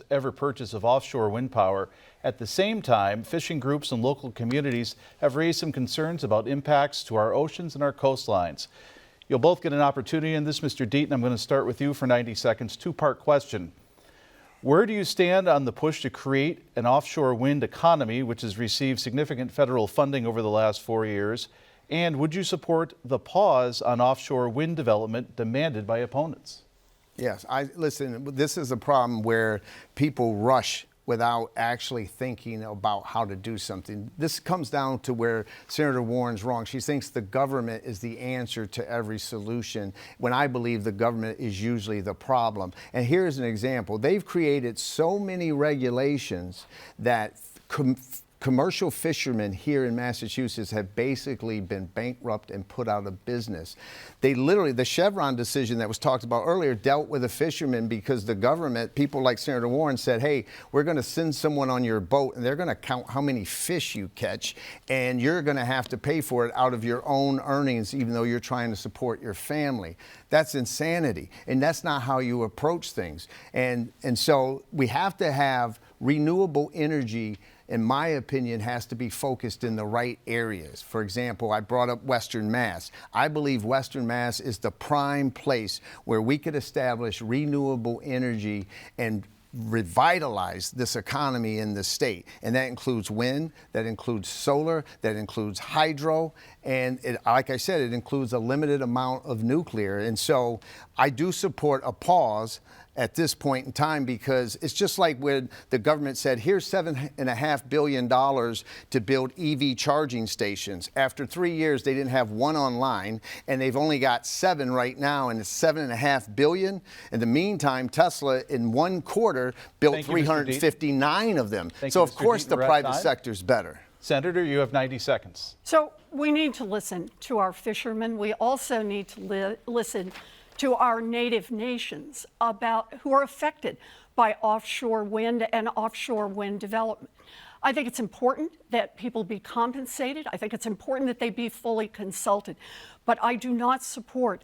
S6: ever purchase of offshore wind power. At the same time, fishing groups and local communities have raised some concerns about impacts to our oceans and our coastlines. You'll both get an opportunity in this. Mr. Deaton, I'm going to start with you for 90 seconds. Two-part question. Where do you stand on the push to create an offshore wind economy, which has received significant federal funding over the last 4 years? And would you support the pause on offshore wind development demanded by opponents?
S3: Yes, listen, this is a problem where people rush without actually thinking about how to do something. This comes down to where Senator Warren's wrong. She thinks the government is the answer to every solution, when I believe the government is usually the problem. And here's an example. They've created so many regulations that commercial fishermen here in Massachusetts have basically been bankrupt and put out of business. They literally, the Chevron decision that was talked about earlier dealt with the fishermen because the government, people like Senator Warren said, hey, we're going to send someone on your boat and they're going to count how many fish you catch, and you're going to have to pay for it out of your own earnings, even though you're trying to support your family. That's insanity, and that's not how you approach things. And so we have to have renewable energy, in my opinion, has to be focused in the right areas. For example, I brought up Western Mass. I believe Western Mass is the prime place where we could establish renewable energy and revitalize this economy in the state. And that includes wind, that includes solar, that includes hydro, and like I said, it includes a limited amount of nuclear. And so I do support a pause at this point in time, because it's just like when the government said, here's $7.5 billion to build EV charging stations. After 3 years, they didn't have one online, and they've only got 7 right now, and it's $7.5 billion. In the meantime, Tesla in 1 quarter built 359 of them. So of course the private sector's better.
S6: Senator, you have 90 seconds.
S2: So we need to listen to our fishermen. We also need to listen to our native nations who are affected by offshore wind and offshore wind development. I think it's important that people be compensated. I think it's important that they be fully consulted. But I do not support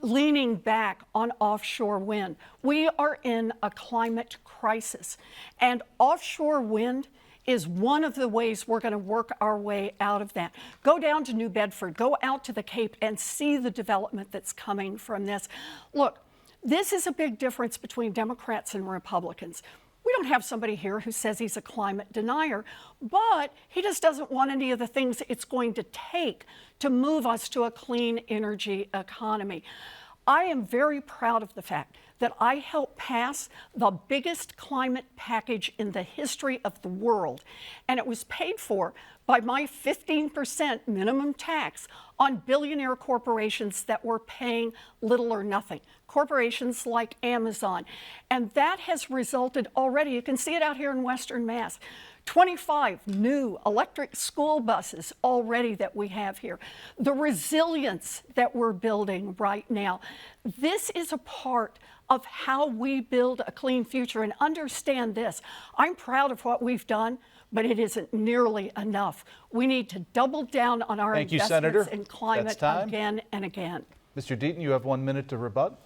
S2: leaning back on offshore wind. We are in a climate crisis, and offshore wind is one of the ways we're going to work our way out of that. Go down to New Bedford, go out to the Cape and see the development that's coming from this. Look, this is a big difference between Democrats and Republicans. We don't have somebody here who says he's a climate denier, but he just doesn't want any of the things it's going to take to move us to a clean energy economy. I am very proud of the fact that I helped pass the biggest climate package in the history of the world, and it was paid for by my 15% minimum tax on billionaire corporations that were paying little or nothing, corporations like Amazon. And that has resulted already, you can see it out here in Western Mass, 25 new electric school buses already that we have here. The resilience that we're building right now. This is a part of how we build a clean future. And understand this, I'm proud of what we've done, but it isn't nearly enough. We need to double down on our investments in climate again and again.
S6: Mr. Deaton, you have 1 minute to rebut.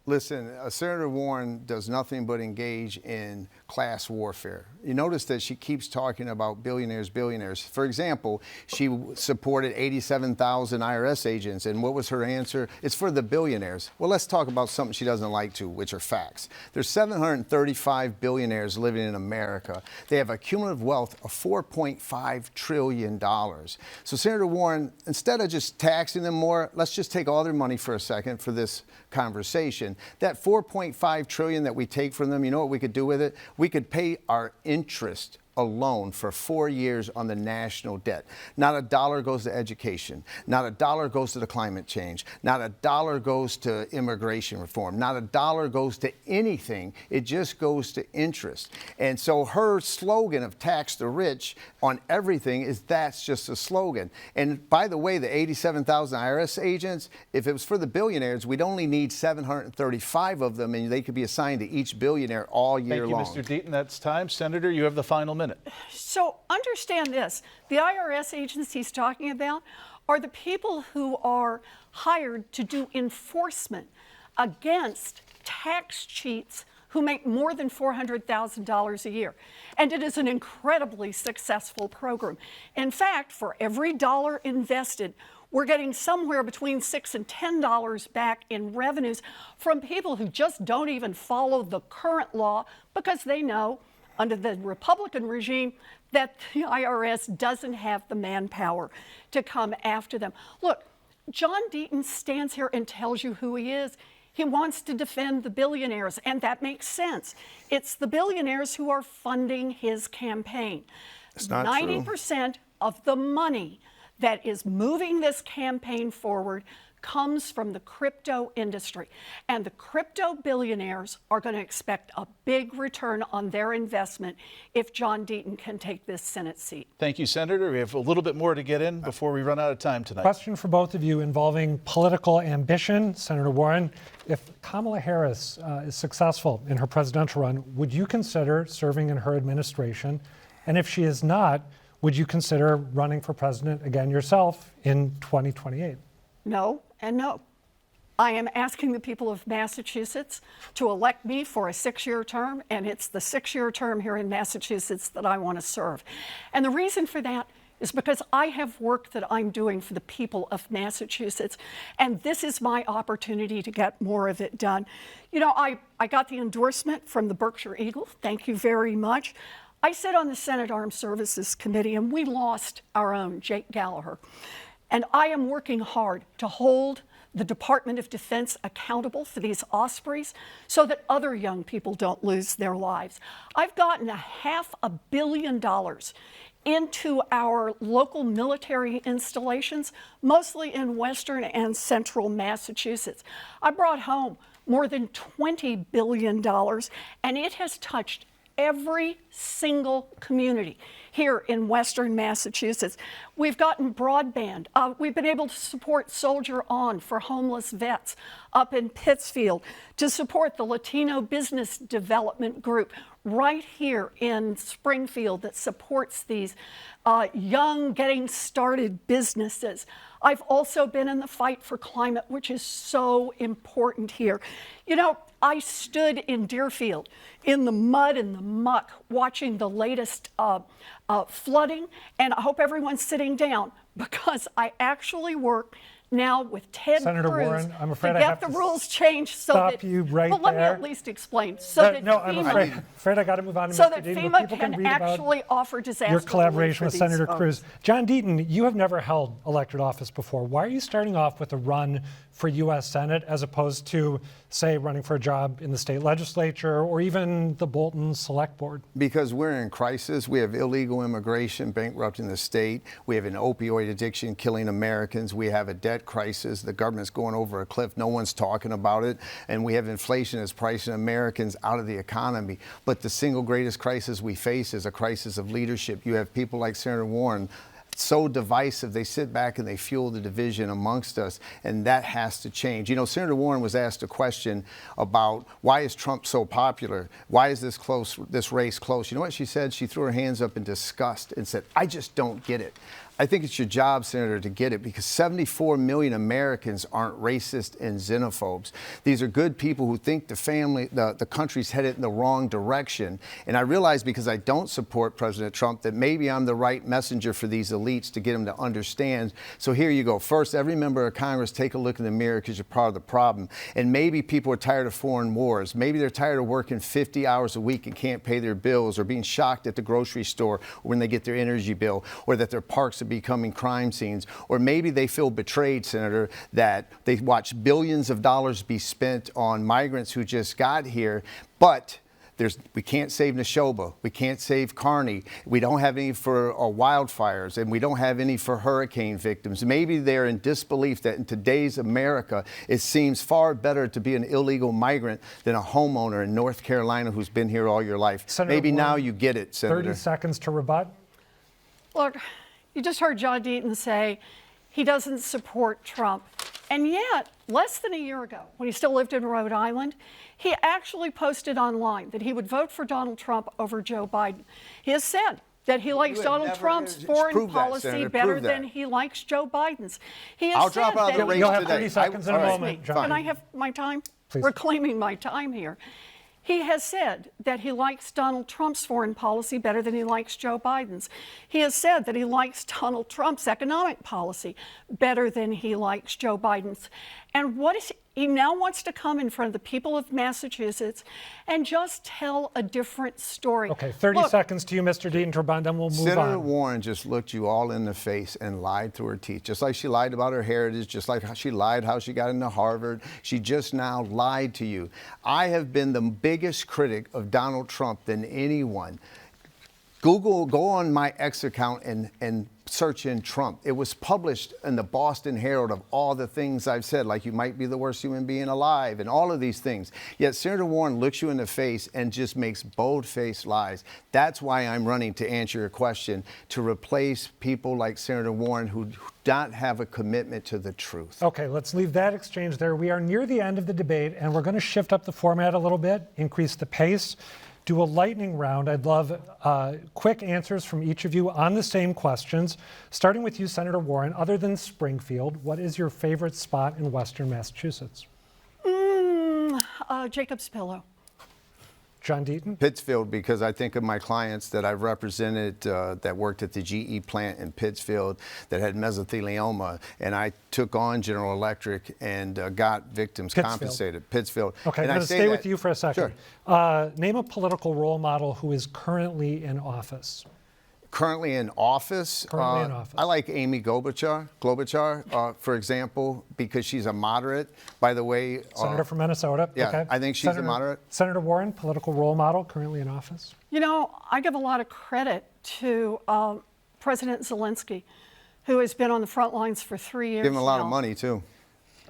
S3: Listen, Senator Warren does nothing but engage in class warfare. You notice that she keeps talking about billionaires, billionaires. For example, she supported 87,000 IRS agents, and what was her answer? It's for the billionaires. Well, let's talk about something she doesn't like to, which are facts. There's 735 billionaires living in America. They have a cumulative wealth of $4.5 trillion. So Senator Warren, instead of just taxing them more, let's just take all their money for a second for this conversation. That $4.5 trillion that we take from them, you know what we could do with it? We could pay our interest alone for 4 years on the national debt. Not a dollar goes to education. Not a dollar goes to the climate change. Not a dollar goes to immigration reform. Not a dollar goes to anything. It just goes to interest. And so her slogan of tax the rich on everything is that's just a slogan. And by the way, the 87,000 IRS agents, if it was for the billionaires, we'd only need 735 of them, and they could be assigned to each billionaire all year long.
S6: Thank you, Mr. Deaton. That's time. Senator, you have the final minute.
S2: So understand this, the IRS agents he's talking about are the people who are hired to do enforcement against tax cheats who make more than $400,000 a year. And it is an incredibly successful program. In fact, for every dollar invested, we're getting somewhere between $6 and $10 back in revenues from people who just don't even follow the current law because they know under the Republican regime that the IRS doesn't have the manpower to come after them. Look, John Deaton stands here and tells you who he is. He wants to defend the billionaires, and that makes sense. It's the billionaires who are funding his campaign.
S3: It's not
S2: 90% of the money that is moving this campaign forward comes from the crypto industry. And the crypto billionaires are going to expect a big return on their investment if John Deaton can take this Senate seat.
S6: Thank you, Senator. We have a little bit more to get in before we run out of time tonight.
S5: Question for both of you involving political ambition. Senator Warren, if Kamala Harris is successful in her presidential run, would you consider serving in her administration? And if she is not, would you consider running for president again yourself in 2028?
S2: No and no. I am asking the people of Massachusetts to elect me for a 6-year term, and it's the 6-year term here in Massachusetts that I want to serve. And the reason for that is because I have work that I'm doing for the people of Massachusetts, and this is my opportunity to get more of it done. You know, I got the endorsement from the Berkshire Eagle. Thank you very much. I sit on the Senate Armed Services Committee, and we lost our own, Jake Gallagher. And I am working hard to hold the Department of Defense accountable for these ospreys so that other young people don't lose their lives. I've gotten $500 million into our local military installations, mostly in western and central Massachusetts. I brought home more than $20 billion, and it has touched every single community here in western Massachusetts. We've gotten broadband. We've been able to support Soldier On for homeless vets up in Pittsfield, to support the Latino Business Development Group right here in Springfield that supports these young, getting started businesses. I've also been in the fight for climate, which is so important here. You know, I stood in Deerfield in the mud and the muck watching the latest flooding, and I hope everyone's sitting down because I actually work now with Ted
S5: Senator
S2: Cruz
S5: Warren, I'm afraid
S2: to
S5: I
S2: get
S5: have
S2: the
S5: to
S2: rules changed so
S5: stop
S2: that
S5: you right
S2: well, let me
S5: there.
S2: at least explain so that
S5: No, I'm
S2: FEMA,
S5: afraid I got to move on to
S2: so
S5: Mr.
S2: that
S5: Deaton,
S2: FEMA
S5: but people can
S2: can
S5: read about
S2: actually offer disaster
S5: your
S2: relief
S5: collaboration
S2: for
S5: with
S2: these
S5: Senator
S2: folks.
S5: Cruz. John Deaton, you have never held elected office before. Why are you starting off with a run for U.S. Senate as opposed to, say, running for a job in the state legislature or even the Bolton Select Board?
S3: Because we're in crisis. We have illegal immigration bankrupting the state. We have an opioid addiction killing Americans. We have a debt crisis. The government's going over a cliff. No one's talking about it. And we have inflation that's pricing Americans out of the economy. But the single greatest crisis we face is a crisis of leadership. You have people like Senator Warren, so divisive, they sit back and they fuel the division amongst us, and that has to change. You know, Senator Warren was asked a question about why is Trump so popular? Why is this race close? You know what she said? She threw her hands up in disgust and said, I just don't get it. I think it's your job, Senator, to get it, because 74 million Americans aren't racist and xenophobes. These are good people who think the country's headed in the wrong direction. And I realize, because I don't support President Trump, that maybe I'm the right messenger for these elites to get them to understand. So here you go. First, every member of Congress, take a look in the mirror, because you're part of the problem. And maybe people are tired of foreign wars. Maybe they're tired of working 50 hours a week and can't pay their bills, or being shocked at the grocery store when they get their energy bill, or that their parks are becoming crime scenes. Or maybe they feel betrayed, Senator, that they watch billions of dollars be spent on migrants who just got here, but we can't save Neshoba, we can't save Kearney, we don't have any for wildfires, and we don't have any for hurricane victims. Maybe they're in disbelief that in today's America, it seems far better to be an illegal migrant than a homeowner in North Carolina who's been here all your life.
S5: Senator
S3: Maybe
S5: Warren,
S3: now you get it, Senator.
S5: 30 seconds to rebut.
S2: Look, you just heard John Deaton say he doesn't support Trump. And yet, less than a year ago, when he still lived in Rhode Island, he actually posted online that he would vote for Donald Trump over Joe Biden. He has said that he likes Donald Trump's foreign policy better than he likes Joe Biden's. He has
S3: I'll drop out of the race
S5: You'll have
S3: today.
S5: 30 seconds in a moment, John.
S2: Can I have my time?
S5: Please.
S2: Reclaiming my time here. He has said that he likes Donald Trump's foreign policy better than he likes Joe Biden's. He has said that he likes Donald Trump's economic policy better than he likes Joe Biden's. And he now wants to come in front of the people of Massachusetts and just tell a different story.
S5: Okay, 30 seconds to you, Mr. Deaton, to rebut, then we'll move on.
S3: Senator Warren just looked you all in the face and lied through her teeth, just like she lied about her heritage, just like how she lied how she got into Harvard. She just now lied to you. I have been the biggest critic of Donald Trump than anyone. Go on my X account and search in Trump. It was published in the Boston Herald of all the things I've said, like you might be the worst human being alive and all of these things. Yet Senator Warren looks you in the face and just makes bold-faced lies. That's why I'm running, to answer your question, to replace people like Senator Warren who don't have a commitment to the truth.
S5: Okay, let's leave that exchange there. We are near the end of the debate, and we're going to shift up the format a little bit, increase the pace. Do a lightning round. I'd love quick answers from each of you on the same questions. Starting with you, Senator Warren, other than Springfield, what is your favorite spot in Western Massachusetts?
S2: Jacob's Pillow.
S5: John Deaton?
S3: Pittsfield, because I think of my clients that I've represented that worked at the GE plant in Pittsfield that had mesothelioma, and I took on General Electric and got victims compensated. Pittsfield.
S5: Okay,
S3: and
S5: I'm going to stay with you for a second.
S3: Sure.
S5: Name a political role model who is currently in office.
S3: Currently in office?
S5: Currently in office.
S3: I like Amy Klobuchar, for example, because she's a moderate. By the way,
S5: Senator from Minnesota.
S3: Yeah,
S5: okay.
S3: I think she's a moderate.
S5: Senator Warren, political role model currently in office.
S2: You know, I give a lot of credit to President Zelensky, who has been on the front lines for 3 years.
S3: Give him a lot
S2: now.
S3: of money, too.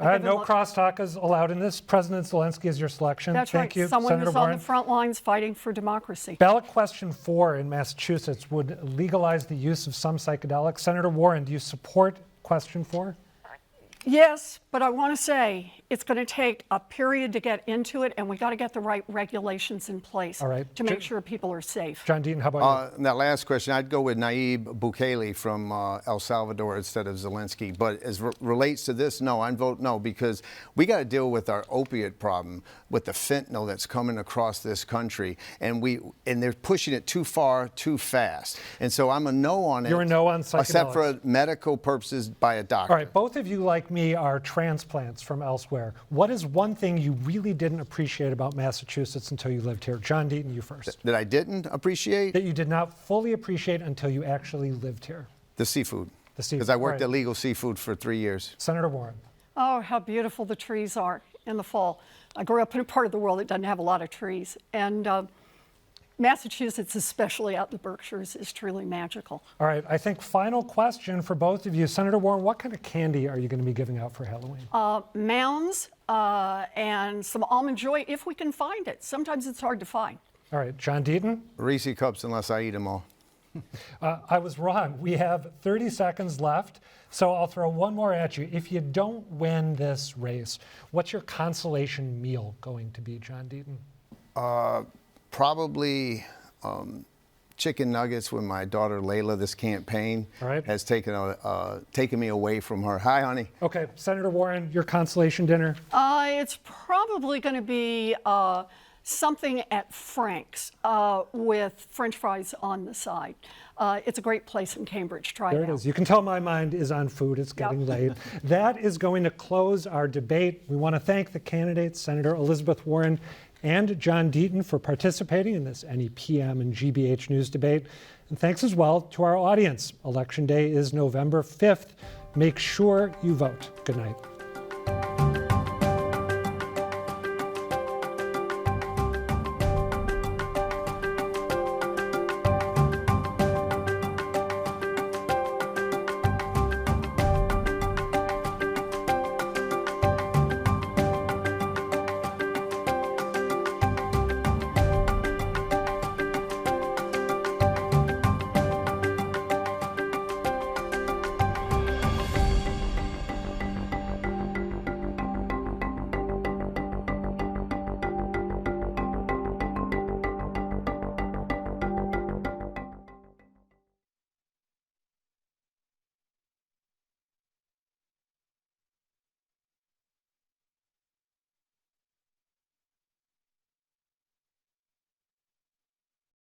S5: No crosstalk is allowed in this. President Zelensky is your selection.
S2: That's
S5: Thank
S2: right.
S5: you,
S2: Someone
S5: Senator
S2: who's
S5: Warren.
S2: on the front lines fighting for democracy.
S5: Ballot question 4 in Massachusetts would legalize the use of some psychedelics. Senator Warren, do you support question 4?
S2: Yes, but I want to say it's going to take a period to get into it, and we got to get the right regulations in place to make sure people are safe.
S5: John Deaton, how about you?
S3: That last question, I'd go with Nayib Bukele from El Salvador instead of Zelensky. But as relates to this, no, I'd vote no, because we got to deal with our opiate problem, with the fentanyl that's coming across this country, and they're pushing it too far, too fast. And so I'm a no on it.
S5: You're a no on psychedelics.
S3: Except for medical purposes by a doctor.
S5: All right, both of you, like me, me are transplants from elsewhere. What is one thing you really didn't appreciate about Massachusetts until you lived here? John Deaton, you first.
S3: That I didn't appreciate?
S5: That you did not fully appreciate until you actually lived here.
S3: The seafood.
S5: The seafood.
S3: Because I worked at Legal Seafood for 3 years.
S5: Senator Warren.
S2: Oh, how beautiful the trees are in the fall. I grew up in a part of the world that doesn't have a lot of trees. And Massachusetts, especially out in the Berkshires, is truly magical.
S5: All right, I think final question for both of you. Senator Warren, what kind of candy are you going to be giving out for Halloween?
S2: Mounds and some Almond Joy, if we can find it. Sometimes it's hard to find.
S5: All right, John Deaton?
S3: Reese Cups unless I eat them all.
S5: I was wrong. We have 30 seconds left, so I'll throw one more at you. If you don't win this race, what's your consolation meal going to be, John Deaton?
S3: Probably chicken nuggets with my daughter Layla. This campaign has taken me away from her. Hi, honey.
S5: Okay, Senator Warren, your consolation dinner?
S2: It's probably going to be something at Frank's with French fries on the side. It's a great place in Cambridge. Try it out.
S5: There it is. You can tell my mind is on food. It's getting late. That is going to close our debate. We want to thank the candidates, Senator Elizabeth Warren and John Deaton, for participating in this NEPM and GBH News debate. And thanks as well to our audience. Election Day is November 5th. Make sure you vote. Good night.